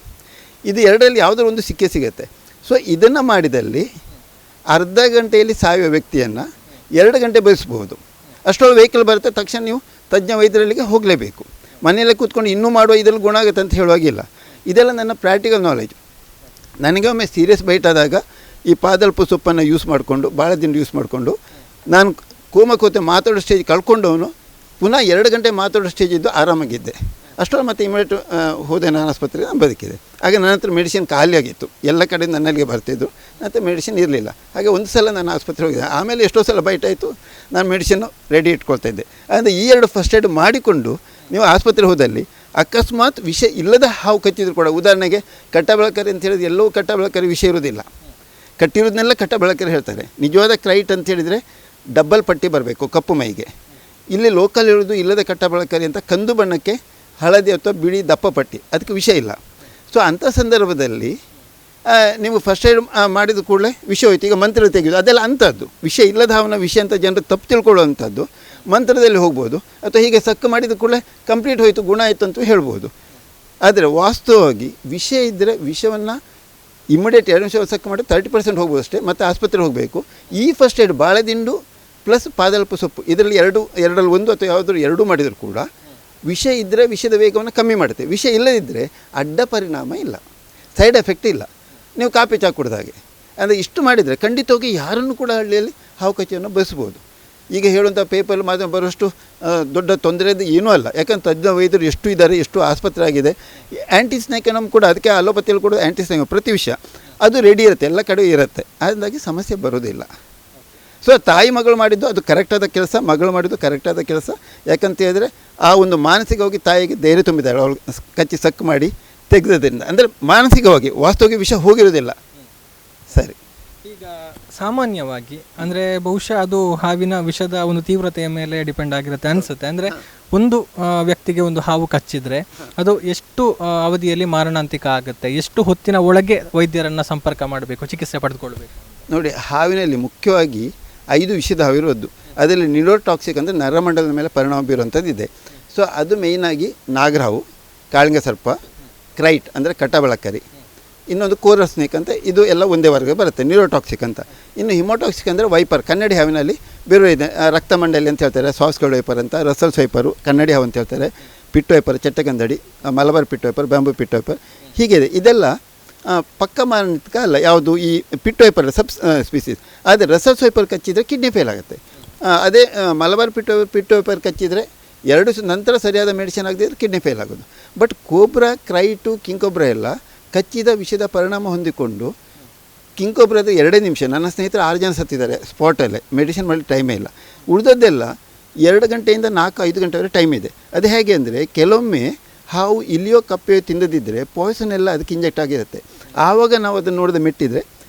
ಇದು ಎರಡರಲ್ಲಿ ಯಾವುದೋ ಒಂದು ಸಿಕ್ಕೇ ಸಿಗುತ್ತೆ. ಸೊ ಇದನ್ನು ಮಾಡಿದಲ್ಲಿ ಅರ್ಧ ಗಂಟೆಯಲ್ಲಿ ಸಾಯುವ ವ್ಯಕ್ತಿಯನ್ನು 2 ಗಂಟೆ ಬಯಸ್ಬೋದು. ಅಷ್ಟೊಳಗೆ ವೆಹಿಕಲ್ ಬರುತ್ತೆ, ತಕ್ಷಣ ನೀವು ತಜ್ಞ ವೈದ್ಯರಲ್ಲಿಗೆ ಹೋಗಲೇಬೇಕು. ಮನೆಯಲ್ಲೇ ಕೂತ್ಕೊಂಡು ಇನ್ನೂ ಮಾಡುವ ಇದರಲ್ಲಿ ಗುಣ ಆಗುತ್ತೆ ಅಂತ ಹೇಳುವಾಗಿಲ್ಲ. ಇದೆಲ್ಲ ನನ್ನ ಪ್ರಾಕ್ಟಿಕಲ್ ನಾಲೆಜ್. ನನಗೆ ಒಮ್ಮೆ ಸೀರಿಯಸ್ ಬೈಟ್ ಆದಾಗ ಈ ಪಾದಲ್ಪು ಸೊಪ್ಪನ್ನು ಯೂಸ್ ಮಾಡಿಕೊಂಡು, ಭಾಳ ದಿಂಡು ಯೂಸ್ ಮಾಡಿಕೊಂಡು ನಾನು ಕೋಮಕೋತೆ ಮಾತಾಡೋ ಸ್ಟೇಜ್ ಕಳ್ಕೊಂಡವನು ಪುನಃ 2 ಗಂಟೆ ಮಾತಾಡೋ ಸ್ಟೇಜ್ ಇದ್ದು ಆರಾಮಾಗಿದ್ದೆ. ಅಷ್ಟೊಂದು ಮತ್ತೆ ಇಮಿಡಿಯೇಟ್ ಹೋದೆ ನಾನು ಆಸ್ಪತ್ರೆಗೆ, ನಾನು ಬದುಕಿದೆ. ಹಾಗೆ ನನ್ನ ಹತ್ರ ಮೆಡಿಸಿನ್ ಖಾಲಿ ಆಗಿತ್ತು, ಎಲ್ಲ ಕಡೆ ನನ್ನಲ್ಲಿಗೆ ಬರ್ತಿದ್ದು, ಮತ್ತು ಮೆಡಿಸಿನ್ ಇರಲಿಲ್ಲ. ಹಾಗೆ ಒಂದು ಸಲ ನಾನು ಆಸ್ಪತ್ರೆಗೆ ಹೋಗಿದ್ದೆ. ಆಮೇಲೆ ಎಷ್ಟೋ ಸಲ ಬೈಟ್ ಆಯಿತು, ನಾನು ಮೆಡಿಸಿನ್ನು ರೆಡಿ ಇಟ್ಕೊಳ್ತಾ ಇದ್ದೆ. ಅಂದರೆ ಈ 2 ಫಸ್ಟ್ ಏಡ್ ಮಾಡಿಕೊಂಡು ನೀವು ಆಸ್ಪತ್ರೆ ಹೋದಲ್ಲಿ ಅಕಸ್ಮಾತ್ ವಿಷ ಇಲ್ಲದ ಹಾವು ಕಚ್ಚಿದ್ರು ಕೂಡ, ಉದಾಹರಣೆಗೆ ಕಟ್ಟಬೆಳಕರಿ ಅಂತ ಹೇಳಿದ್ರೆ ಎಲ್ಲವೂ ಕಟ್ಟಬೆಳಕರಿ ವಿಷಯ ಇರೋದಿಲ್ಲ, ಕಟ್ಟಿರೋದನ್ನೆಲ್ಲ ಕಟ್ಟಬೆಳಕರಿ ಹೇಳ್ತಾರೆ. ನಿಜವಾದ ಕ್ರೈಟ್ ಅಂತ ಹೇಳಿದರೆ ಡಬ್ಬಲ್ ಪಟ್ಟಿ ಬರಬೇಕು ಕಪ್ಪು ಮೈಗೆ. ಇಲ್ಲಿ ಲೋಕಲ್ ಹೇಳೋದು ಇಲ್ಲದ ಕಟ್ಟಬೆಳಕರಿ ಅಂತ ಕಂದು ಬಣ್ಣಕ್ಕೆ ಹಳದಿ ಅಥವಾ ಬಿಳಿ ದಪ್ಪ ಪಟ್ಟಿ, ಅದಕ್ಕೆ ವಿಷಯ ಇಲ್ಲ. ಸೊ ಅಂಥ ಸಂದರ್ಭದಲ್ಲಿ ನೀವು ಫಸ್ಟ್ ಏಡ್ ಮಾಡಿದ ಕೂಡಲೇ ವಿಷಯ ಹೋಯ್ತು. ಈಗ ಮಂತ್ರ ತೆಗೆದು ಅದೆಲ್ಲ ಅಂಥದ್ದು ವಿಷಯ ಇಲ್ಲದ ಹಾವನ್ನ ವಿಷಯ ಅಂತ ಜನರು ತಪ್ಪು ತಿಳ್ಕೊಳ್ಳುವಂಥದ್ದು. ಮಂತ್ರದಲ್ಲಿ ಹೋಗ್ಬೋದು, ಅಥವಾ ಹೀಗೆ ಸಕ್ಕು ಮಾಡಿದ ಕೂಡಲೇ ಕಂಪ್ಲೀಟ್ ಹೋಯಿತು, ಗುಣ ಆಯಿತು ಅಂತ ಹೇಳ್ಬೋದು. ಆದರೆ ವಾಸ್ತವವಾಗಿ ವಿಷಯ ಇದ್ದರೆ ವಿಷವನ್ನು ಇಮಿಡಿಯೇಟ್ 2 ನಿಮಿಷ ಸಕ್ಕು ಮಾಡಿ 30% ಹೋಗ್ಬೋದು ಅಷ್ಟೇ, ಮತ್ತು ಆಸ್ಪತ್ರೆಗೆ ಹೋಗಬೇಕು. ಈ ಫಸ್ಟ್ ಏಡ್ ಬಾಳೆದಿಂಡು ಪ್ಲಸ್ ಪಾದಲ್ಪು ಸೊಪ್ಪು ಇದರಲ್ಲಿ ಎರಡರಲ್ಲಿ ಒಂದು ಅಥವಾ ಯಾವುದಾದ್ರು 2 ಮಾಡಿದರೂ ಕೂಡ ವಿಷ ಇದ್ದರೆ ವಿಷದ ವೇಗವನ್ನು ಕಮ್ಮಿ ಮಾಡುತ್ತೆ. ವಿಷ ಇಲ್ಲದಿದ್ದರೆ ಅಡ್ಡ ಪರಿಣಾಮ ಇಲ್ಲ, ಸೈಡ್ ಎಫೆಕ್ಟ್ ಇಲ್ಲ. ನೀವು ಕಾಪಿ ಚಾ ಕುಡಿದ ಹಾಗೆ. ಅಂದರೆ ಇಷ್ಟು ಮಾಡಿದರೆ ಖಂಡಿತವಾಗಿ ಯಾರನ್ನು ಕೂಡ ಹಳ್ಳಿಯಲ್ಲಿ ಹಾವು ಕಚ್ಚಿಯನ್ನು ಬಯಸ್ಬೋದು. ಈಗ ಹೇಳುವಂಥ ಪೇಪರ್ ಮಾತ್ರ ಬರೋಷ್ಟು ದೊಡ್ಡ ತೊಂದರೆದು ಏನೂ ಅಲ್ಲ. ಯಾಕಂದ್ರೆ ತಜ್ಞ ವೈದ್ಯರು ಎಷ್ಟು ಇದ್ದಾರೆ, ಎಷ್ಟು ಆಸ್ಪತ್ರೆ ಆಗಿದೆ. ಆ್ಯಂಟಿಸ್ನೈಕನಮ್ ಕೂಡ, ಅದಕ್ಕೆ ಅಲೋಪತಿಯಲ್ಲಿ ಕೂಡ ಆ್ಯಂಟಿಸ್ನೈಕಮ್ ಪ್ರತಿ ವಿಷಯ ಅದು ರೆಡಿ ಇರುತ್ತೆ, ಎಲ್ಲ ಕಡೆ ಇರುತ್ತೆ. ಹಾಗಾಗಿ ಸಮಸ್ಯೆ ಬರೋದಿಲ್ಲ. ಸೊ ತಾಯಿ ಮಗಳು ಮಾಡಿದ್ದು ಅದು ಕರೆಕ್ಟಾದ ಕೆಲಸ, ಮಗಳು ಮಾಡಿದ್ದು ಕರೆಕ್ಟಾದ ಕೆಲಸ. ಯಾಕಂತ ಹೇಳಿದ್ರೆ ಆ ಒಂದು ಮಾನಸಿಕವಾಗಿ ತಾಯಿಗೆ ಧೈರ್ಯ ತುಂಬಿದ್ದಾಳೆ, ಅವಳು ಕಚ್ಚಿ ಸಕ್ಕು ಮಾಡಿ ತೆಗೆದದ್ರಿಂದ. ಅಂದರೆ ಮಾನಸಿಕವಾಗಿ, ವಾಸ್ತವವಾಗಿ ವಿಷಯ ಹೋಗಿರೋದಿಲ್ಲ. ಸರಿ, ಈಗ ಸಾಮಾನ್ಯವಾಗಿ ಅಂದರೆ ಬಹುಶಃ ಅದು ಹಾವಿನ ವಿಷದ ಒಂದು ತೀವ್ರತೆಯ ಮೇಲೆ ಡಿಪೆಂಡ್ ಆಗಿರುತ್ತೆ ಅನಿಸುತ್ತೆ. ಅಂದರೆ ಒಂದು ವ್ಯಕ್ತಿಗೆ ಒಂದು ಹಾವು ಕಚ್ಚಿದರೆ ಅದು ಎಷ್ಟು ಅವಧಿಯಲ್ಲಿ ಮಾರಣಾಂತಿಕ ಆಗುತ್ತೆ, ಎಷ್ಟು ಹೊತ್ತಿನ ಒಳಗೆ ವೈದ್ಯರನ್ನು ಸಂಪರ್ಕ ಮಾಡಬೇಕು, ಚಿಕಿತ್ಸೆ ಪಡೆದುಕೊಳ್ಬೇಕು? ನೋಡಿ, ಹಾವಿನಲ್ಲಿ ಮುಖ್ಯವಾಗಿ 5 ವಿಷದ ಹಾವಿರೋದು. ಅದರಲ್ಲಿ ನ್ಯೂರೋಟಾಕ್ಸಿಕ್ ಅಂದರೆ ನರಮಂಡಲದ ಮೇಲೆ ಪರಿಣಾಮ ಬೀರುವಂಥದ್ದು ಇದೆ. ಸೊ ಅದು ಮೇಯ್ನಾಗಿ ನಾಗರಹಾವು, ಕಾಳಿಂಗ ಸರ್ಪ, ಕ್ರೈಟ್ ಅಂದರೆ ಕಟ್ಟಬೆಳಕರಿ, ಇನ್ನೊಂದು ಕೋರಲ್ ಸ್ನೇಕ್ ಅಂತ, ಇದು ಎಲ್ಲ ಒಂದೇ ವರ್ಗ ಬರುತ್ತೆ, ನ್ಯೂರೋಟಾಕ್ಸಿಕ್ ಅಂತ. ಇನ್ನು ಹಿಮೋಟಾಕ್ಸಿಕ್ ಅಂದರೆ ವೈಪರ್, ಕನ್ನಡಿ ಹಾವಿನಲ್ಲಿ ಬೇರೆ ಇದೆ. ರಕ್ತಮಂಡಲಿ ಅಂತ ಹೇಳ್ತಾರೆ, ಸಾಸ್ಗಡ್ ವೈಪರ್ ಅಂತ, ರಸಲ್ಸ್ ವೈಪರು, ಕನ್ನಡಿ ಹಾವು ಅಂತ ಹೇಳ್ತಾರೆ, ಪಿಟ್ ವೈಪರ್, ಚಟ್ಟಗಂದಡಿ, Malabar pit viper, bamboo pit viper, ಹೀಗಿದೆ. ಇದೆಲ್ಲ ಪಕ್ಕ ಮಾರಣಾಂತಿಕ ಅಲ್ಲ. ಯಾವುದು ಈ ಪಿಟ್ ವೈಪರ್ ಸಬ್ ಸ್ಪೀಸೀಸ್. ಆದರೆ ರಸಲ್ಸ್ ವೈಪರ್ ಕಚ್ಚಿದರೆ ಕಿಡ್ನಿ ಫೇಲ್ ಆಗುತ್ತೆ. ಅದೇ ಮಲಬಾರ್ ಪಿಟ್ ವೈಪರ್ ಕಚ್ಚಿದರೆ 2 ನಂತರ ಸರಿಯಾದ ಮೆಡಿಸಿನ್ ಆಗದಿದ್ದರೆ ಕಿಡ್ನಿ ಫೇಲ್ ಆಗೋದು. ಬಟ್ ಕೋಬ್ರಾ, ಕ್ರೈಟು, ಕಿಂಗ್ಕೋಬ್ರಾ ಎಲ್ಲ ಕಚ್ಚಿದ ವಿಷದ ಪರಿಣಾಮ ಹೊಂದಿಕೊಂಡು, ಕಿಂಗ್ಕೋಬ್ರಾದ 2 ನಿಮಿಷ, ನನ್ನ ಸ್ನೇಹಿತರು 6 ಜನ ಸತ್ತಿದ್ದಾರೆ ಸ್ಪಾಟಲ್ಲೇ, ಮೆಡಿಸಿನ್ ಮಾಡಲಿ ಟೈಮೇ ಇಲ್ಲ. ಉಳಿದದ್ದೆಲ್ಲ 2 ಗಂಟೆಯಿಂದ 4-5 ಗಂಟೆವರೆಗೆ ಟೈಮ್ ಇದೆ. ಅದು ಹೇಗೆ ಅಂದರೆ, ಕೆಲವೊಮ್ಮೆ ಹಾವು ಇಲ್ಲಿಯೋ ಕಪ್ಪೆಯೋ ತಿಂದದಿದ್ದರೆ ಪಾಯ್ಸನ್ ಎಲ್ಲ ಅದಕ್ಕೆ ಇಂಜೆಕ್ಟ್ ಆಗಿರುತ್ತೆ. ಆವಾಗ ನಾವು ಅದನ್ನು ನೋಡಿದ ಮೆಟ್ಟಿದರೆ,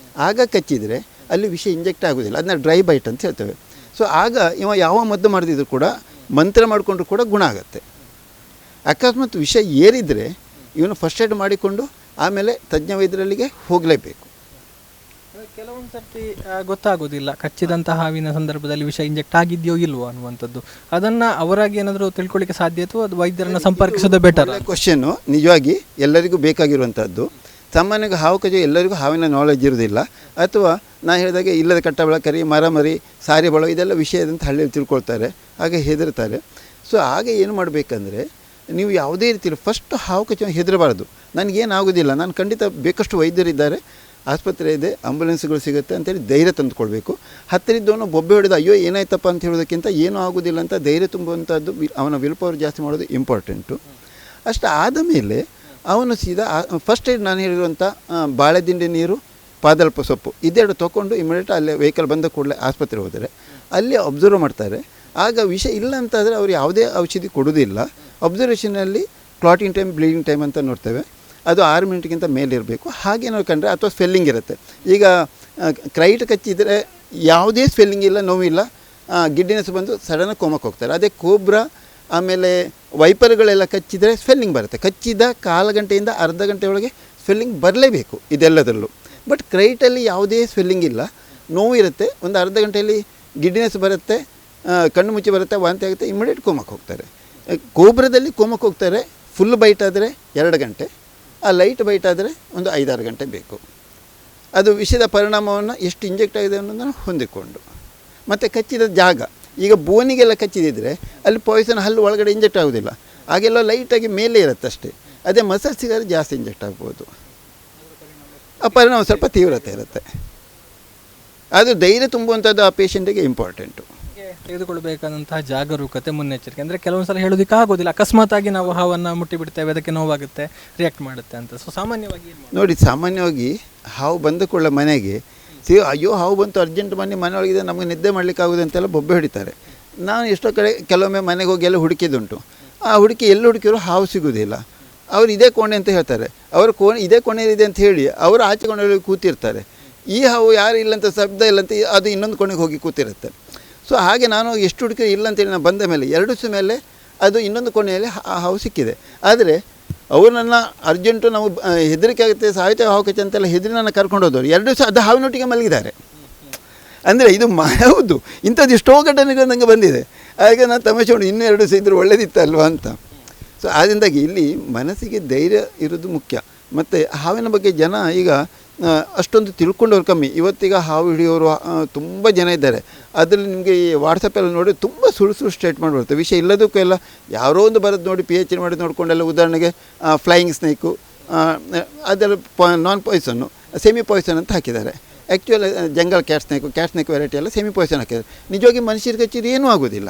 ಆಗ ಕಚ್ಚಿದರೆ ಅಲ್ಲಿ ವಿಷ ಇಂಜೆಕ್ಟ್ ಆಗೋದಿಲ್ಲ, ಅದನ್ನ ಡ್ರೈ ಬೈಟ್ ಅಂತ ಹೇಳ್ತೇವೆ. ಸೊ ಆಗ ಯಾವ ಮದ್ದು ಮಾಡಿದ್ರು ಕೂಡ, ಮಂತ್ರ ಮಾಡಿಕೊಂಡ್ರು ಕೂಡ ಗುಣ ಆಗುತ್ತೆ. ಅಕಸ್ಮಾತ್ ವಿಷ ಏರಿದರೆ ಇವನು ಫಸ್ಟ್ ಏಡ್ ಮಾಡಿಕೊಂಡು ಆಮೇಲೆ ತಜ್ಞ ವೈದ್ಯರಲ್ಲಿಗೆ ಹೋಗಲೇಬೇಕು. ಕೆಲವೊಂದು ಸರ್ತಿ ಗೊತ್ತಾಗೋದಿಲ್ಲ ಕಚ್ಚಿದಂತಹ ಹಾವಿನ ಸಂದರ್ಭದಲ್ಲಿ ವಿಷ ಇಂಜೆಕ್ಟ್ ಆಗಿದೆಯೋ ಇಲ್ವೋ ಅನ್ನುವಂಥದ್ದು. ಅದನ್ನು ಅವರಾಗಿ ಏನಾದರೂ ತಿಳ್ಕೊಳ್ಳಿಕ್ಕೆ ಸಾಧ್ಯ ಅಥವಾ ಅದು ವೈದ್ಯರನ್ನು ಸಂಪರ್ಕಿಸೋದು ಬೆಟರ್? ಕ್ವಶನ್ನು ನಿಜವಾಗಿ ಎಲ್ಲರಿಗೂ ಬೇಕಾಗಿರುವಂಥದ್ದು. ಸಾಮಾನ್ಯವಾಗಿ ಹಾವು ಕಚ್ಚೋ ಎಲ್ಲರಿಗೂ ಹಾವಿನ ನಾಲೆಜ್ ಇರೋದಿಲ್ಲ, ಅಥವಾ ನಾನು ಹೇಳಿದಾಗೆ ಇಲ್ಲದ ಕಟ್ಟಬೆಳಕರಿ, ಮರಿ, ಸಾರಿ ಬಳ ಇದೆಲ್ಲ ವಿಷಯದಂತ ಹಳ್ಳಿಯಲ್ಲಿ ತಿಳ್ಕೊಳ್ತಾರೆ, ಹಾಗೆ ಹೆದರ್ತಾರೆ. ಸೊ ಆಗ ಏನು ಮಾಡಬೇಕಂದ್ರೆ, ನೀವು ಯಾವುದೇ ರೀತಿಯಲ್ಲಿ ಫಸ್ಟ್ ಹಾವು ಕಚ್ಚೋ ಹೆದರಬಾರ್ದು. ನನಗೇನಾಗೋದಿಲ್ಲ, ನಾನು ಖಂಡಿತ ಬೇಕಷ್ಟು ವೈದ್ಯರಿದ್ದಾರೆ, ಆಸ್ಪತ್ರೆ ಇದೆ, ಆಂಬುಲೆನ್ಸ್ಗಳು ಸಿಗುತ್ತೆ ಅಂತೇಳಿ ಧೈರ್ಯ ತಂದುಕೊಳ್ಬೇಕು. ಹತ್ತಿರದವನು ಬೊಬ್ಬೆ ಹೊಡೆದು ಅಯ್ಯೋ ಏನಾಯ್ತಪ್ಪ ಅಂತ ಹೇಳೋದಕ್ಕಿಂತ ಏನೂ ಆಗೋದಿಲ್ಲ ಅಂತ ಧೈರ್ಯ ತುಂಬುವಂಥದ್ದು, ಅವನ ವಿಲ್ ಪವರ್ ಜಾಸ್ತಿ ಮಾಡೋದು ಇಂಪಾರ್ಟೆಂಟು. ಅಷ್ಟು ಆದ ಮೇಲೆ ಅವನು ಸೀದಾ ಫಸ್ಟ್ ಏಡ್ ನಾನು ಹೇಳಿರುವಂಥ ಬಾಳೆದಿಂಡೆ ನೀರು, ಪಾದಲ್ಪು ಸೊಪ್ಪು ಇದೆರಡು ತೊಗೊಂಡು ಇಮಿಡಿಯೇಟ್ ಅಲ್ಲೇ ವೆಹಿಕಲ್ ಬಂದ ಕೂಡಲೇ ಆಸ್ಪತ್ರೆ ಹೋದರೆ ಅಲ್ಲಿ ಅಬ್ಸರ್ವ್ ಮಾಡ್ತಾರೆ. ಆಗ ವಿಷಯ ಇಲ್ಲ ಅಂತಾದರೆ ಅವರು ಯಾವುದೇ ಔಷಧಿ ಕೊಡೋದಿಲ್ಲ. ಅಬ್ಸರ್ವೇಷನಲ್ಲಿ ಕ್ಲಾಟಿಂಗ್ ಟೈಮ್, ಬ್ಲೀಡಿಂಗ್ ಟೈಮ್ ಅಂತ ನೋಡ್ತೇವೆ, ಅದು 6 ಮಿನಿಟ್ಗಿಂತ ಮೇಲೆ ಇರಬೇಕು. ಹಾಗೆ ನಾವು ಕಂಡ್ರೆ, ಅಥವಾ ಸ್ವೆಲ್ಲಿಂಗ್ ಇರುತ್ತೆ. ಈಗ ಕ್ರೈಟ್ ಕಚ್ಚಿದರೆ ಯಾವುದೇ ಸ್ವೆಲ್ಲಿಂಗ್ ಇಲ್ಲ, ನೋವಿಲ್ಲ, ಗಿಡ್ಡಿನೆಸ್ ಬಂದು ಸಡನ್ನಾಗಿ ಕೋಮಕ್ಕೆ ಹೋಗ್ತಾರೆ. ಅದೇ ಕೋಬ್ರಾ ಆಮೇಲೆ ವೈಪರ್ಗಳೆಲ್ಲ ಕಚ್ಚಿದರೆ ಸ್ವೆಲ್ಲಿಂಗ್ ಬರುತ್ತೆ. ಕಚ್ಚಿದ ಕಾಲು ಗಂಟೆಯಿಂದ ಅರ್ಧ ಗಂಟೆ ಒಳಗೆ ಸ್ವೆಲ್ಲಿಂಗ್ ಬರಲೇಬೇಕು ಇದೆಲ್ಲದರಲ್ಲೂ. ಬಟ್ ಕ್ರೈಟಲ್ಲಿ ಯಾವುದೇ ಸ್ವೆಲ್ಲಿಂಗ್ ಇಲ್ಲ, ನೋವು ಇರುತ್ತೆ, ಒಂದು ಅರ್ಧ ಗಂಟೆಯಲ್ಲಿ ಗಿಡ್ಡಿನೆಸ್ ಬರುತ್ತೆ, ಕಣ್ಣು ಮುಚ್ಚಿ ಬರುತ್ತೆ, ವಾಂತಿ ಆಗುತ್ತೆ, ಇಮಿಡಿಯೇಟ್ ಕೋಮಕ್ಕೆ ಹೋಗ್ತಾರೆ. ಕೋಬ್ರಾದಲ್ಲಿ ಕೋಮಕ್ಕೆ ಹೋಗ್ತಾರೆ, ಫುಲ್ ಬೈಟ್ ಆದರೆ 2 ಗಂಟೆ, ಆ ಲೈಟ್ ಬೈಟ್ ಆದರೆ ಒಂದು 5-6 ಗಂಟೆ ಬೇಕು. ಅದು ವಿಷದ ಪರಿಣಾಮವನ್ನು ಎಷ್ಟು ಇಂಜೆಕ್ಟ್ ಆಗಿದೆ ಅನ್ನೋದನ್ನು ಹೊಂದಿಕೊಂಡು, ಮತ್ತು ಕಚ್ಚಿದ ಜಾಗ, ಈಗ ಬೋನಿಗೆಲ್ಲ ಕಚ್ಚಿದಿದ್ರೆ ಅಲ್ಲಿ ಪಾಯ್ಸನ್ ಹಲ್ಲು ಒಳಗಡೆ ಇಂಜೆಕ್ಟ್ ಆಗೋದಿಲ್ಲ, ಹಾಗೆಲ್ಲ ಲೈಟಾಗಿ ಮೇಲೆ ಇರುತ್ತೆ ಅಷ್ಟೇ. ಅದೇ ಮಸಲ್ಸಿಗಾದ್ರೆ ಜಾಸ್ತಿ ಇಂಜೆಕ್ಟ್ ಆಗ್ಬೋದು, ಆ ಪರಿಣಾಮ ಸ್ವಲ್ಪ ತೀವ್ರತೆ ಇರುತ್ತೆ. ಅದು ಧೈರ್ಯ ತುಂಬುವಂಥದ್ದು ಆ ಪೇಷಂಟಿಗೆ ಇಂಪಾರ್ಟೆಂಟು. ತೆಗೆದುಕೊಳ್ಬೇಕಾದಂತಹ ಜಾಗರೂಕತೆ, ಮುನ್ನೆಚ್ಚರಿಕೆ. ಅಂದರೆ ಕೆಲವೊಂದು ಸಲ ಹೇಳೋದಕ್ಕೆ ಆಗೋದಿಲ್ಲ, ಅಕಸ್ಮಾತ್ ಆಗಿ ನಾವು ಹಾವನ್ನು ಮುಟ್ಟಿ ಬಿಡ್ತೇವೆ, ಅದಕ್ಕೆ ನೋವಾಗುತ್ತೆ, ರಿಯಾಕ್ಟ್ ಮಾಡುತ್ತೆ ಅಂತ. ಸೊ ಸಾಮಾನ್ಯವಾಗಿ ನೋಡಿ, ಸಾಮಾನ್ಯವಾಗಿ ಹಾವು ಬಂದುಕೊಳ್ಳ ಮನೆಗೆ ಅಯ್ಯೋ ಹಾವು ಬಂತು ಅರ್ಜೆಂಟ್ ಮನೆ ಒಳಗಿದೆ, ನಮಗೆ ನಿದ್ದೆ ಮಾಡಲಿಕ್ಕೆ ಆಗೋದು ಅಂತೆಲ್ಲ ಬೊಬ್ಬೆ ಹೊಡಿತಾರೆ. ನಾನು ಎಷ್ಟೋ ಕಡೆ ಕೆಲವೊಮ್ಮೆ ಮನೆಗೆ ಹೋಗಿ ಎಲ್ಲ ಹುಡುಕಿದುಂಟು. ಆ ಹುಡುಕಿ ಎಲ್ಲಿ ಹುಡುಕಿದ್ರು ಹಾವು ಸಿಗೋದಿಲ್ಲ. ಅವರು ಇದೇ ಕೋಣೆ ಅಂತ ಹೇಳ್ತಾರೆ, ಅವ್ರ ಕೋಣೆ ಇದೇ ಕೋಣೆಯಲ್ಲಿದೆ ಅಂತ ಹೇಳಿ ಅವರು ಆಚೆ ಕೋಣೆಯಲ್ಲಿ ಕೂತಿರ್ತಾರೆ. ಈ ಹಾವು ಯಾರು ಇಲ್ಲಂತ, ಶಬ್ದ ಇಲ್ಲಂತ ಅದು ಇನ್ನೊಂದು ಕೋಣೆಗೆ ಹೋಗಿ ಕೂತಿರುತ್ತೆ. ಸೊ ಹಾಗೆ ನಾನು ಎಷ್ಟು ಹುಡುಕಿ ಇಲ್ಲ ಅಂತೇಳಿ ನಾನು ಬಂದ ಮೇಲೆ 2 ದಿವಸ ಮೇಲೆ ಅದು ಇನ್ನೊಂದು ಕೋಣೆಯಲ್ಲಿ ಆ ಹಾವು ಸಿಕ್ಕಿದೆ. ಆದರೆ ಅವರು ನನ್ನ ಅರ್ಜೆಂಟು ನಾವು ಹೆದರಿಕೆ ಆಗುತ್ತೆ, ಸಾಹಿತ್ಯ ಹಾವು ಕಚ್ಚಿ ಅಂತೆಲ್ಲ ಹೆದರಿ ನನ್ನ ಕರ್ಕೊಂಡು ಹೋದವರು 2 ದಿವಸ ಅದು ಹಾವಿನೊಟ್ಟಿಗೆ ಮಲಗಿದ್ದಾರೆ. ಅಂದರೆ ಇದು ಹೌದು, ಇಂಥದ್ದು ಎಷ್ಟೋ ಘಟನೆಗಳು ನನಗೆ ಬಂದಿದೆ. ಹಾಗೆ ನಾನು ತಮಾಷೆ ಮಾಡಿ ಇನ್ನೂ 2 ದಿವಸ ಇದ್ದರೆ ಒಳ್ಳೆದಿತ್ತಲ್ವ ಅಂತ. ಸೊ ಅದರಿಂದಾಗಿ ಇಲ್ಲಿ ಮನಸ್ಸಿಗೆ ಧೈರ್ಯ ಇರೋದು ಮುಖ್ಯ. ಮತ್ತು ಹಾವಿನ ಬಗ್ಗೆ ಜನ ಈಗ ಅಷ್ಟೊಂದು ತಿಳ್ಕೊಂಡವ್ರು ಕಮ್ಮಿ. ಇವತ್ತೀಗ ಹಾವು ಹಿಡಿಯೋರು ತುಂಬ ಜನ ಇದ್ದಾರೆ. ಅದರಲ್ಲಿ ನಿಮಗೆ ಈ ವಾಟ್ಸಪ್ಪೆಲ್ಲ ನೋಡಿ ತುಂಬ ಸುಳ್ಳು ಸ್ಟೇಟ್ಮೆಂಟ್ ಬರುತ್ತೆ, ವಿಷಯ ಇಲ್ಲದಕ್ಕೂ ಎಲ್ಲ ಯಾರೋ ಒಂದು ಬರೋದು ನೋಡಿ PhD ಮಾಡಿ ನೋಡಿಕೊಂಡೆಲ್ಲ. ಉದಾಹರಣೆಗೆ ಫ್ಲೈಯಿಂಗ್ ಸ್ನೇಕು ಅದೆಲ್ಲ ನಾನ್ ಪಾಯ್ಸನ್ನು, ಸೆಮಿ ಪಾಯ್ಸನ್ ಅಂತ ಹಾಕಿದ್ದಾರೆ. Actually jungle cat snake variety ಎಲ್ಲ ಸೆಮಿ ಪಾಯ್ಸನ್ ಹಾಕಿದ್ದಾರೆ. ನಿಜವಾಗಿ ಮನುಷ್ಯರಿಗೆ ಹಚ್ಚಿದ್ದು ಏನೂ ಆಗೋದಿಲ್ಲ.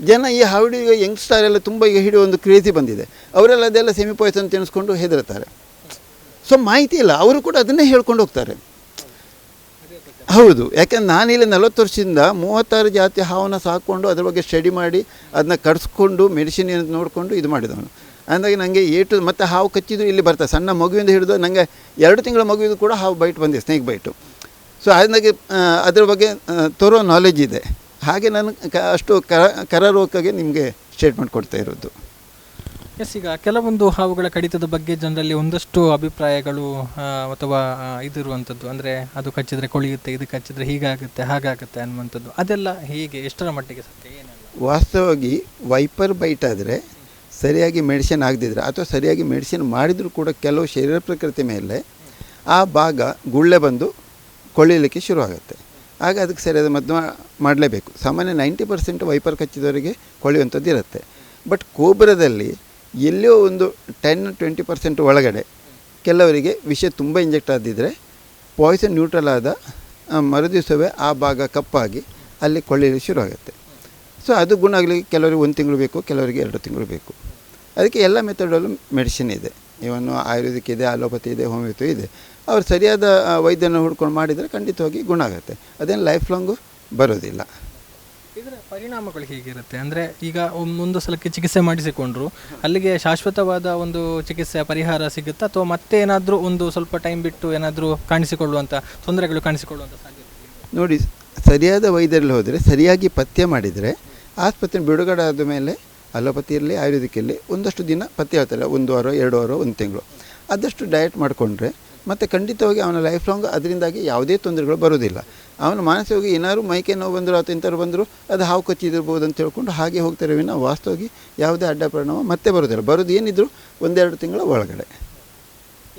ಜನ ಈ ಹಾವು ಈಗ ಯಂಗ್ಸ್ಟಾರ್ ಎಲ್ಲ ತುಂಬ ಈಗ ಹಿಡಿಯೋ ಒಂದು ಕ್ರೇಜಿ ಬಂದಿದೆ. ಅವರೆಲ್ಲ ಅದೆಲ್ಲ ಸೆಮಿ ಪಾಯ್ಸನ್ ತಿನ್ನಿಸ್ಕೊಂಡು ಹೆದರ್ತಾರೆ. ಸೊ ಮಾಹಿತಿ ಇಲ್ಲ, ಅವರು ಕೂಡ ಅದನ್ನೇ ಹೇಳ್ಕೊಂಡು ಹೋಗ್ತಾರೆ. ಹೌದು, ಯಾಕೆಂದ್ರೆ ನಾನಿಲ್ಲಿ 40 ವರ್ಷದಿಂದ 36 ಜಾತಿ ಹಾವನ್ನು ಸಾಕ್ಕೊಂಡು ಅದ್ರ ಬಗ್ಗೆ ಸ್ಟಡಿ ಮಾಡಿ ಅದನ್ನ ಕಡಿಸ್ಕೊಂಡು ಮೆಡಿಸಿನ್ ನೋಡಿಕೊಂಡು ಇದು ಮಾಡಿದವನು. ಅಂದಾಗಿ ನನಗೆ ಮತ್ತು ಹಾವು ಕಚ್ಚಿದ್ರು ಇಲ್ಲಿ ಬರ್ತಾರೆ. ಸಣ್ಣ ಮಗುವಿಂದ ಹಿಡಿದು ನನಗೆ 2 ತಿಂಗಳ ಮಗುವಿಗೂ ಕೂಡ ಹಾವು ಬೈಟ್ ಬಂದಿದೆ, ಸ್ನೇಕ್ ಬೈಟು. ಸೊ ಅದನ್ನಾಗಿ ಅದ್ರ ಬಗ್ಗೆ ತೋರೋ ನಾಲೆಜ್ ಇದೆ. ಹಾಗೆ ನಾನು ಅಷ್ಟು ಕರಾರೋಕ್ಕಾಗಿ ನಿಮಗೆ ಸ್ಟೇಟ್ಮೆಂಟ್ ಕೊಡ್ತಾ ಇರೋದು. ಎಸ್, ಈಗ ಕೆಲವೊಂದು ಹಾವುಗಳ ಕಡಿತದ ಬಗ್ಗೆ ಜನರಲ್ಲಿ ಒಂದಷ್ಟು ಅಭಿಪ್ರಾಯಗಳು ಅಥವಾ ಇದಿರುವಂಥದ್ದು, ಅಂದರೆ ಅದು ಕಚ್ಚಿದರೆ ಕೊಳೆಯುತ್ತೆ, ಇದು ಕಚ್ಚಿದರೆ ಹೀಗಾಗುತ್ತೆ ಹಾಗಾಗುತ್ತೆ ಅನ್ನುವಂಥದ್ದು, ಅದೆಲ್ಲ ಹೇಗೆ, ಎಷ್ಟರ ಮಟ್ಟಿಗೆ ಸತ್ಯ, ಏನೆಲ್ಲ? ವಾಸ್ತವವಾಗಿ ವೈಪರ್ ಬೈಟ್ ಆದರೆ ಸರಿಯಾಗಿ ಮೆಡಿಸಿನ್ ಆಗದಿದ್ರೆ ಅಥವಾ ಸರಿಯಾಗಿ ಮೆಡಿಸಿನ್ ಮಾಡಿದರೂ ಕೂಡ ಕೆಲವು ಶರೀರ ಪ್ರಕೃತಿ ಮೇಲೆ ಆ ಭಾಗ ಗುಳ್ಳೆ ಬಂದು ಕೊಳೆಯಲಿಕ್ಕೆ ಶುರುವಾಗುತ್ತೆ. ಆಗ ಅದಕ್ಕೆ ಸರಿಯಾದ ಮದ್ದು ಮಾಡಲೇಬೇಕು. ಸಾಮಾನ್ಯ 90% ವೈಪರ್ ಕಚ್ಚಿದವರಿಗೆ ಕೊಳೆಯುವಂಥದ್ದು ಇರುತ್ತೆ. ಬಟ್ ಕೋಬ್ರದಲ್ಲಿ ಎಲ್ಲೋ ಒಂದು 10-20% ಒಳಗಡೆ ಕೆಲವರಿಗೆ ವಿಷ ತುಂಬ ಇಂಜೆಕ್ಟ್ ಆದಿದ್ದರೆ ಪಾಯ್ಸನ್ ನ್ಯೂಟ್ರಲ್ ಆದ ಮರುದಿವಸವೇ ಆ ಭಾಗ ಕಪ್ಪಾಗಿ ಅಲ್ಲಿ ಕೊಳ್ಳಲಿ ಶುರುವಾಗುತ್ತೆ. ಸೊ ಅದು ಗುಣ ಆಗಲಿಕ್ಕೆ ಕೆಲವರಿಗೆ 1 ತಿಂಗಳು ಬೇಕು, ಕೆಲವರಿಗೆ 2 ತಿಂಗಳು ಬೇಕು. ಅದಕ್ಕೆ ಎಲ್ಲ ಮೆಥಡಲ್ಲೂ ಮೆಡಿಸಿನ್ ಇದೆ. ಇವನ್ನು ಆಯುರ್ವೇದಿಕ್ ಇದೆ, ಅಲೋಪತಿ ಇದೆ, ಹೋಮಿಯೋಪತಿ ಇದೆ. ಅವ್ರು ಸರಿಯಾದ ವೈದ್ಯನ ಹುಡ್ಕೊಂಡು ಮಾಡಿದರೆ ಖಂಡಿತವಾಗಿ ಗುಣ ಆಗುತ್ತೆ. ಅದೇನು ಲೈಫ್ ಲಾಂಗು ಬರೋದಿಲ್ಲ. ಇದರ ಪರಿಣಾಮಗಳು ಹೇಗಿರುತ್ತೆ ಅಂದರೆ, ಈಗ ಒಂದು ಸಲಕ್ಕೆ ಚಿಕಿತ್ಸೆ ಮಾಡಿಸಿಕೊಂಡ್ರು ಅಲ್ಲಿಗೆ ಶಾಶ್ವತವಾದ ಒಂದು ಚಿಕಿತ್ಸೆ ಪರಿಹಾರ ಸಿಗುತ್ತಾ, ಅಥವಾ ಮತ್ತೆ ಏನಾದರೂ ಒಂದು ಸ್ವಲ್ಪ ಟೈಮ್ ಬಿಟ್ಟು ಏನಾದರೂ ಕಾಣಿಸಿಕೊಳ್ಳುವಂಥ ತೊಂದರೆಗಳು ಕಾಣಿಸಿಕೊಳ್ಳುವಂಥ ಸಾಧ್ಯತೆ? ನೋಡಿ, ಸರಿಯಾದ ವೈದ್ಯರಲ್ಲಿ ಹೋದರೆ ಸರಿಯಾಗಿ ಪಥ್ಯ ಮಾಡಿದರೆ ಆಸ್ಪತ್ರೆ ಬಿಡುಗಡೆ ಆದ ಮೇಲೆ ಅಲೋಪತಿ ಇರಲಿ ಆಯುರ್ವೇದಿಕ್ ಇರಲಿ ಒಂದಷ್ಟು ದಿನ ಪಥ್ಯ ಹೇಳ್ತಾರೆ, 1 ವಾರ 2 ವಾರ 1 ತಿಂಗಳು ಆದಷ್ಟು ಡಯಟ್ ಮಾಡಿಕೊಂಡ್ರೆ ಮತ್ತು ಖಂಡಿತವಾಗಿ ಅವನ ಲೈಫ್ ಲಾಂಗ್ ಅದರಿಂದಾಗಿ ಯಾವುದೇ ತೊಂದರೆಗಳು ಬರೋದಿಲ್ಲ. ಅವನು ಮಾನಸಿಕವಾಗಿ ಏನಾದ್ರು ಮೈಕೆ ನೋವು ಬಂದರು ಅಥವಾ ಇಂಥವ್ರು ಬಂದರು ಅದು ಹಾವು ಕಚ್ಚಿದಿರ್ಬೋದು ಅಂತ ಹೇಳ್ಕೊಂಡು ಹಾಗೆ ಹೋಗ್ತಾರೆ ವಿನ ವಾಸ್ತವವಾಗಿ ಯಾವುದೇ ಅಡ್ಡ ಪರಿಣಾಮ ಮತ್ತೆ ಬರೋದಿಲ್ಲ. ಬರೋದು ಏನಿದ್ರು 1-2 ತಿಂಗಳ ಒಳಗಡೆ.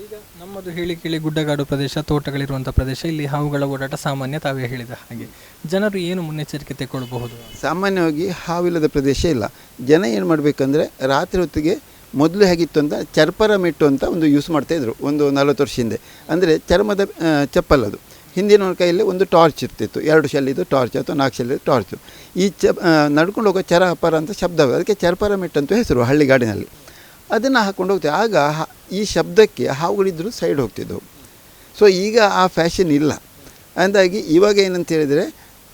ಈಗ ನಮ್ಮದು ಹೇಳಿ ಕೇಳಿ ಗುಡ್ಡಗಾಡು ಪ್ರದೇಶ, ತೋಟಗಳಿರುವಂಥ ಪ್ರದೇಶ, ಇಲ್ಲಿ ಹಾವುಗಳ ಓಡಾಟ ಸಾಮಾನ್ಯ, ತಾವೇ ಹೇಳಿದ ಹಾಗೆ. ಜನರು ಏನು ಮುನ್ನೆಚ್ಚರಿಕೆ ತೆಗೊಳ್ಳಬಹುದು? ಸಾಮಾನ್ಯವಾಗಿ ಹಾವಿಲ್ಲದ ಪ್ರದೇಶ ಇಲ್ಲ. ಜನ ಏನು ಮಾಡಬೇಕಂದ್ರೆ ರಾತ್ರಿ ಹೊತ್ತಿಗೆ ಮೊದಲು ಹೇಗಿತ್ತು ಅಂತ ಚರ್ಪರ ಮೆಟ್ಟು ಅಂತ ಒಂದು ಯೂಸ್ ಮಾಡ್ತಾಯಿದ್ರು ಒಂದು 40 ವರ್ಷ ಹಿಂದೆ. ಅಂದರೆ ಚರ್ಮದ ಚಪ್ಪಲ್ ಅದು. ಹಿಂದಿನ ಕೈಯಲ್ಲಿ ಒಂದು ಟಾರ್ಚ್ ಇರ್ತಿತ್ತು, 2 ಶೆಲ್ಲಿದ್ದು ಟಾರ್ಚ್ ಅಥವಾ 4 ಶೆಲ್ಲಿದ್ದು ಟಾರ್ಚು. ಈ ನಡ್ಕೊಂಡು ಹೋಗೋ ಚರಪರ ಅಂತ ಶಬ್ದ, ಅದಕ್ಕೆ ಚರ್ಪರ ಮೆಟ್ಟು ಅಂತ ಹೆಸರು ಹಳ್ಳಿಗಾಡಿನಲ್ಲಿ. ಅದನ್ನು ಹಾಕ್ಕೊಂಡು ಹೋಗ್ತೇವೆ. ಆಗ ಈ ಶಬ್ದಕ್ಕೆ ಹಾವುಗಳಿದ್ದರೂ ಸೈಡ್ ಹೋಗ್ತಿದ್ದವು. ಸೊ ಈಗ ಆ ಫ್ಯಾಷನ್ ಇಲ್ಲ. ಅಂದಾಗಿ ಇವಾಗ ಏನಂತ ಹೇಳಿದರೆ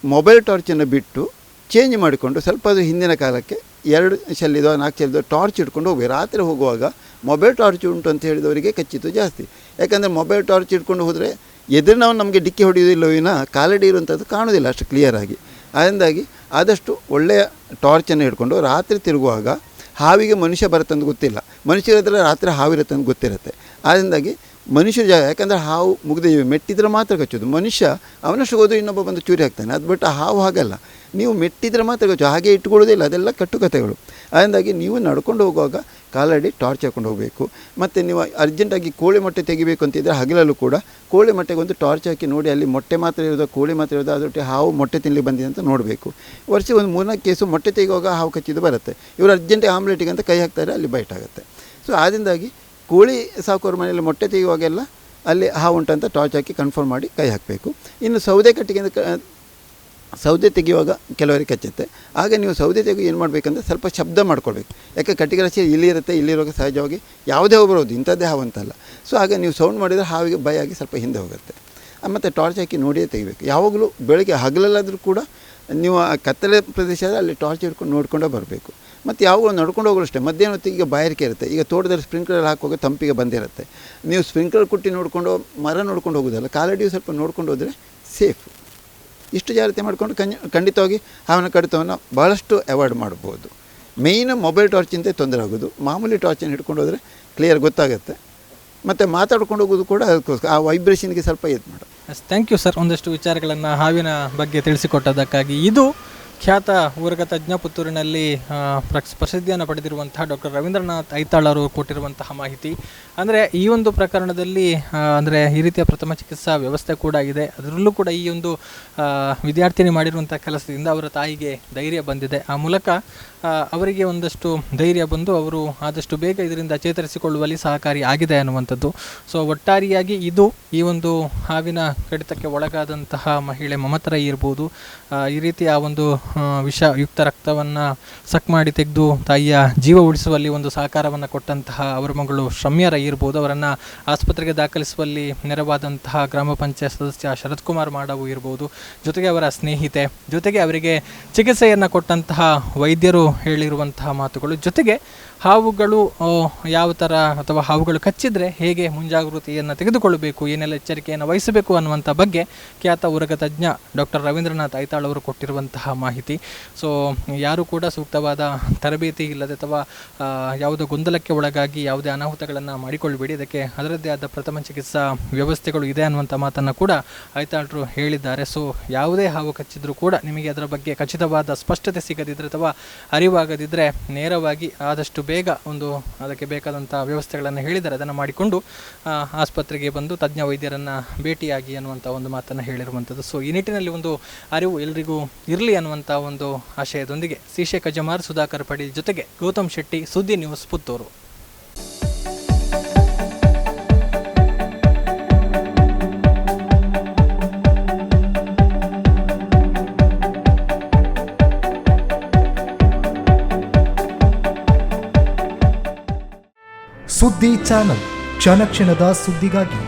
ಮೊಬೈಲ್ ಟಾರ್ಚನ್ನು ಬಿಟ್ಟು ಚೇಂಜ್ ಮಾಡಿಕೊಂಡು ಸ್ವಲ್ಪ ಅದು ಹಿಂದಿನ ಕಾಲಕ್ಕೆ 2 ಶೆಲ್ಲಿದೋ 4 ಶೆಲ್ಲಿದೋ ಟಾರ್ಚ್ ಇಟ್ಕೊಂಡು ಹೋಗ್ಬೇಕು. ರಾತ್ರಿ ಹೋಗುವಾಗ ಮೊಬೈಲ್ ಟಾರ್ಚ್ ಉಂಟು ಅಂತ ಹೇಳಿದವರಿಗೆ ಕಚ್ಚಿತ್ತು ಜಾಸ್ತಿ. ಯಾಕಂದರೆ ಮೊಬೈಲ್ ಟಾರ್ಚ್ ಇಟ್ಕೊಂಡು ಹೋದರೆ ಎದುರಿನವನು ನಮಗೆ ಡಿಕ್ಕಿ ಹೊಡೆಯೋದಿಲ್ಲ, ವಿನ ಕಾಲಡಿ ಇರುವಂಥದ್ದು ಕಾಣೋದಿಲ್ಲ ಅಷ್ಟು ಕ್ಲಿಯರಾಗಿ. ಅದರಿಂದಾಗಿ ಆದಷ್ಟು ಒಳ್ಳೆಯ ಟಾರ್ಚನ್ನು ಹಿಡ್ಕೊಂಡು ರಾತ್ರಿ ತಿರುಗುವಾಗ ಹಾವಿಗೆ ಮನುಷ್ಯ ಬರುತ್ತಂತ ಗೊತ್ತಿಲ್ಲ, ಮನುಷ್ಯರ ಹತ್ರ ರಾತ್ರಿ ಹಾವಿರುತ್ತೆ ಅಂತ ಗೊತ್ತಿರುತ್ತೆ. ಅದರಿಂದಾಗಿ ಮನುಷ್ಯರ ಜಾಗ, ಯಾಕಂದರೆ ಹಾವು ಮುಗ್ದ ಮೆಟ್ಟಿದ್ರೆ ಮಾತ್ರ ಕಚ್ಚೋದು. ಮನುಷ್ಯ ಅವನಷ್ಟು ಹೋದು ಇನ್ನೊಬ್ಬ ಬಂದು ಚೂರಿ ಹಾಕ್ತಾನೆ. ಅದು ಬಿಟ್ಟು ಹಾವು ಹಾಗಲ್ಲ, ನೀವು ಮೆಟ್ಟಿದ್ರೆ ಮಾತ್ರ ಕಚ್ಚು, ಹಾಗೆ ಇಟ್ಕೊಳ್ಳೋದಿಲ್ಲ. ಅದೆಲ್ಲ ಕಟ್ಟುಕತೆಗಳು. ಅದರಿಂದಾಗಿ ನೀವು ನಡ್ಕೊಂಡು ಹೋಗುವಾಗ ಕಾಲಡಿ ಟಾರ್ಚ್ ಹಾಕೊಂಡು ಹೋಗಬೇಕು. ಮತ್ತು ನೀವು ಅರ್ಜೆಂಟಾಗಿ ಕೋಳಿ ಮೊಟ್ಟೆ ತೆಗಿಬೇಕು ಅಂತಿದ್ದರೆ ಹಗಲಲ್ಲೂ ಕೂಡ ಕೋಳಿ ಮೊಟ್ಟೆಗೆ ಒಂದು ಟಾರ್ಚ್ ಹಾಕಿ ನೋಡಿ ಅಲ್ಲಿ ಮೊಟ್ಟೆ ಮಾತ್ರ ಇರೋದು ಕೋಳಿ ಮಾತ್ರ ಇರೋದು, ಅದರೊಟ್ಟಿಗೆ ಹಾವು ಮೊಟ್ಟೆ ತಿನ್ನಲಿಕ್ಕೆ ಬಂದಿದೆ ಅಂತ ನೋಡಬೇಕು. ವರ್ಷಕ್ಕೆ ಒಂದು 3-4 ಕೇಸು ಮೊಟ್ಟೆ ತೆಗೆಯುವಾಗ ಹಾವು ಕಚ್ಚಿದ್ದು ಬರುತ್ತೆ. ಇವರು ಅರ್ಜೆಂಟಾಗಿ ಆಮ್ಲೆಟಿಗೆ ಅಂತ ಕೈ ಹಾಕ್ತಾರೆ, ಅಲ್ಲಿ ಬೈಟ್ ಆಗುತ್ತೆ. ಸೊ ಆದ್ದರಿಂದಾಗಿ ಕೋಳಿ ಸಾಕೋರ ಮನೆಯಲ್ಲಿ ಮೊಟ್ಟೆ ತೆಗೆಯುವಾಗೆಲ್ಲ ಅಲ್ಲಿ ಹಾವು ಉಂಟಂತ ಟಾರ್ಚ್ ಹಾಕಿ ಕನ್ಫರ್ಮ್ ಮಾಡಿ ಕೈ ಹಾಕಬೇಕು. ಇನ್ನು ಸೌದೆ ಕಟ್ಟಿಗೆ ಸೌದೆ ತೆಗೆಯುವಾಗ ಕೆಲವರಿಗೆ ಕಚ್ಚುತ್ತೆ. ಆಗ ನೀವು ಸೌದೆ ತೆಗೆದು ಏನು ಮಾಡಬೇಕಂದ್ರೆ ಸ್ವಲ್ಪ ಶಬ್ದ ಮಾಡ್ಕೊಳ್ಬೇಕು. ಯಾಕೆ ಕಟ್ಟಿಗೆ ರಾಶಿ ಇಲ್ಲಿರುವಾಗ ಸಹಜವಾಗಿ ಯಾವುದೇ ಹಾವು ಬರೋದು, ಇಂಥದ್ದೇ ಹಾವು ಅಂತಲ್ಲ. ಸೊ ಆಗ ನೀವು ಸೌಂಡ್ ಮಾಡಿದರೆ ಹಾವಿಗೆ ಭಯ ಆಗಿ ಸ್ವಲ್ಪ ಹಿಂದೆ ಹೋಗುತ್ತೆ. ಮತ್ತು ಟಾರ್ಚ್ ಹಾಕಿ ನೋಡಿಯೇ ತೆಗಿಬೇಕು. ಯಾವಾಗಲೂ ಬೆಳಗ್ಗೆ ಹಗಲಲ್ಲಾದರೂ ಕೂಡ ನೀವು ಆ ಕತ್ತಲೆ ಪ್ರದೇಶ ಆದರೆ ಅಲ್ಲಿ ಟಾರ್ಚ್ ಹಿಡ್ಕೊಂಡು ನೋಡ್ಕೊಂಡೇ ಬರಬೇಕು. ಮತ್ತು ಯಾವಾಗ ನಡ್ಕೊಂಡು ಹೋಗಲು ಅಷ್ಟೇ, ಮಧ್ಯಾಹ್ನ ಹೊತ್ತಿಗೆ ಈಗ ಬಾಯಾರಿಕೆ ಇರುತ್ತೆ. ಈಗ ತೋಟದಲ್ಲಿ ಸ್ಪ್ರಿಂಕ್ಲರ್ ಹಾಕುವಾಗ ತಂಪಿಗೆ ಬಂದಿರುತ್ತೆ. ನೀವು ಸ್ಪ್ರಿಂಕ್ಲರ್ ಕುಟ್ಟಿ ನೋಡಿಕೊಂಡು ಮರ ನೋಡ್ಕೊಂಡು ಹೋಗೋದಲ್ಲ, ಕಾಲಡಿಯು ಸ್ವಲ್ಪ ನೋಡ್ಕೊಂಡು ಹೋದರೆ ಸೇಫ್. ಇಷ್ಟು ಜಾಗ್ರತೆ ಮಾಡಿಕೊಂಡು ಖಂಡಿತವಾಗಿ ಹಾವಿನ ಕಡಿತವನ್ನು ಭಾಳಷ್ಟು ಅವಾಯ್ಡ್ ಮಾಡ್ಬೋದು. ಮೇಯ್ನ್ ಮೊಬೈಲ್ ಟಾರ್ಚಿಂದ ತೊಂದರೆ ಆಗೋದು. ಮಾಮೂಲಿ ಟಾರ್ಚನ್ನು ಹಿಡ್ಕೊಂಡು ಹೋದರೆ ಕ್ಲಿಯರ್ ಗೊತ್ತಾಗುತ್ತೆ. ಮತ್ತು ಮಾತಾಡ್ಕೊಂಡು ಹೋಗೋದು ಕೂಡ ಅದಕ್ಕೋಸ್ಕರ ಆ ವೈಬ್ರೇಷನ್ಗೆ ಸ್ವಲ್ಪ ಇದು ಮಾಡೋದು. ಥ್ಯಾಂಕ್ ಯು ಸರ್, ಒಂದಷ್ಟು ವಿಚಾರಗಳನ್ನು ಹಾವಿನ ಬಗ್ಗೆ ತಿಳಿಸಿಕೊಟ್ಟದಕ್ಕಾಗಿ. ಇದು ಖ್ಯಾತ ಊರಗ ತಜ್ಞ, ಪುತ್ತೂರಿನಲ್ಲಿ ಪ್ರಸಿದ್ಧಿಯನ್ನು ಪಡೆದಿರುವಂತಹ ಡಾಕ್ಟರ್ ರವೀಂದ್ರನಾಥ್ ಐತಾಳ್ ಅವರು ಕೊಟ್ಟಿರುವಂತಹ ಮಾಹಿತಿ. ಅಂದರೆ ಈ ಒಂದು ಪ್ರಕರಣದಲ್ಲಿ ಅಂದರೆ ಈ ರೀತಿಯ ಪ್ರಥಮ ಚಿಕಿತ್ಸಾ ವ್ಯವಸ್ಥೆ ಕೂಡ ಇದೆ. ಅದರಲ್ಲೂ ಕೂಡ ಈ ಒಂದು ವಿದ್ಯಾರ್ಥಿನಿ ಮಾಡಿರುವಂಥ ಕೆಲಸದಿಂದ ಅವರ ತಾಯಿಗೆ ಧೈರ್ಯ ಬಂದಿದೆ. ಆ ಮೂಲಕ ಅವರಿಗೆ ಒಂದಷ್ಟು ಧೈರ್ಯ ಬಂದು ಅವರು ಆದಷ್ಟು ಬೇಗ ಇದರಿಂದ ಚೇತರಿಸಿಕೊಳ್ಳುವಲ್ಲಿ ಸಹಕಾರಿ ಆಗಿದೆ ಅನ್ನುವಂಥದ್ದು. ಸೊ ಒಟ್ಟಾರೆಯಾಗಿ ಇದು ಈ ಒಂದು ಹಾವಿನ ಕಡಿತಕ್ಕೆ ಒಳಗಾದಂತಹ ಮಹಿಳೆ ಮಮತಾ ಇರ್ಬೋದು, ಈ ರೀತಿಯ ಒಂದು ವಿಷಯುಕ್ತ ರಕ್ತವನ್ನು ಸಕ್ ಮಾಡಿ ತೆಗೆದು ತಾಯಿಯ ಜೀವ ಉಳಿಸುವಲ್ಲಿ ಒಂದು ಸಹಕಾರವನ್ನು ಕೊಟ್ಟಂತಹ ಅವರ ಮಗಳು ಶಮ್ಯರ ಇರ್ಬೋದು, ಅವರನ್ನು ಆಸ್ಪತ್ರೆಗೆ ದಾಖಲಿಸುವಲ್ಲಿ ನೆರವಾದಂತಹ ಗ್ರಾಮ ಪಂಚಾಯತ್ ಸದಸ್ಯ ಶರತ್ ಕುಮಾರ್ ಮಾಡವು ಇರ್ಬೋದು, ಜೊತೆಗೆ ಅವರ ಸ್ನೇಹಿತೆ, ಜೊತೆಗೆ ಅವರಿಗೆ ಚಿಕಿತ್ಸೆಯನ್ನು ಕೊಟ್ಟಂತಹ ವೈದ್ಯರು ಹೇಳಿರುವಂತಹ ಮಾತುಗಳು, ಜೊತೆಗೆ ಹಾವುಗಳು ಯಾವ ಥರ ಅಥವಾ ಹಾವುಗಳು ಕಚ್ಚಿದರೆ ಹೇಗೆ ಮುಂಜಾಗೃತಿಯನ್ನು ತೆಗೆದುಕೊಳ್ಳಬೇಕು, ಏನೆಲ್ಲ ಎಚ್ಚರಿಕೆಯನ್ನು ವಹಿಸಬೇಕು ಅನ್ನುವಂಥ ಬಗ್ಗೆ ಖ್ಯಾತ ಊರಗ ತಜ್ಞ ಡಾಕ್ಟರ್ ರವೀಂದ್ರನಾಥ್ ಐತಾಳ್ ಅವರು ಕೊಟ್ಟಿರುವಂತಹ ಮಾಹಿತಿ. ಸೊ ಯಾರೂ ಕೂಡ ಸೂಕ್ತವಾದ ತರಬೇತಿ ಇಲ್ಲದೆ ಅಥವಾ ಯಾವುದೋ ಗೊಂದಲಕ್ಕೆ ಒಳಗಾಗಿ ಯಾವುದೇ ಅನಾಹುತಗಳನ್ನು ಮಾಡಿಕೊಳ್ಳಬೇಡಿ. ಇದಕ್ಕೆ ಅದರದ್ದೇ ಆದ ಪ್ರಥಮ ಚಿಕಿತ್ಸಾ ವ್ಯವಸ್ಥೆಗಳು ಇದೆ ಅನ್ನುವಂಥ ಮಾತನ್ನು ಕೂಡ ಐತಾಳರು ಹೇಳಿದ್ದಾರೆ. ಸೊ ಯಾವುದೇ ಹಾವು ಕಚ್ಚಿದ್ರೂ ಕೂಡ ನಿಮಗೆ ಅದರ ಬಗ್ಗೆ ಖಚಿತವಾದ ಸ್ಪಷ್ಟತೆ ಸಿಗದಿದ್ದರೆ ಅಥವಾ ಅರಿವಾಗದಿದ್ದರೆ ನೇರವಾಗಿ ಆದಷ್ಟು ಬೇಗ ಒಂದು ಅದಕ್ಕೆ ಬೇಕಾದಂಥ ವ್ಯವಸ್ಥೆಗಳನ್ನು ಹೇಳಿದರೆ ಅದನ್ನು ಮಾಡಿಕೊಂಡು ಆಸ್ಪತ್ರೆಗೆ ಬಂದು ತಜ್ಞ ವೈದ್ಯರನ್ನು ಭೇಟಿಯಾಗಿ ಅನ್ನುವಂಥ ಒಂದು ಮಾತನ್ನು ಹೇಳಿರುವಂಥದ್ದು. ಸೊ ಈ ನಿಟ್ಟಿನಲ್ಲಿ ಒಂದು ಅರಿವು ಎಲ್ರಿಗೂ ಇರಲಿ ಅನ್ನುವಂಥ ಒಂದು ಆಶಯದೊಂದಿಗೆ ಶೇಖರ್ ಜಮಾರ್, ಸುಧಾಕರ್ ಪಡಿ ಜೊತೆಗೆ ಗೌತಮ್ ಶೆಟ್ಟಿ, ಸುದ್ದಿ ನ್ಯೂಸ್, ಪುತ್ತೂರು. ಸುದ್ದಿ ಚಾನಲ್, ಕ್ಷಣ ಕ್ಷಣದ ಸುದ್ದಿಗಾಗಿ.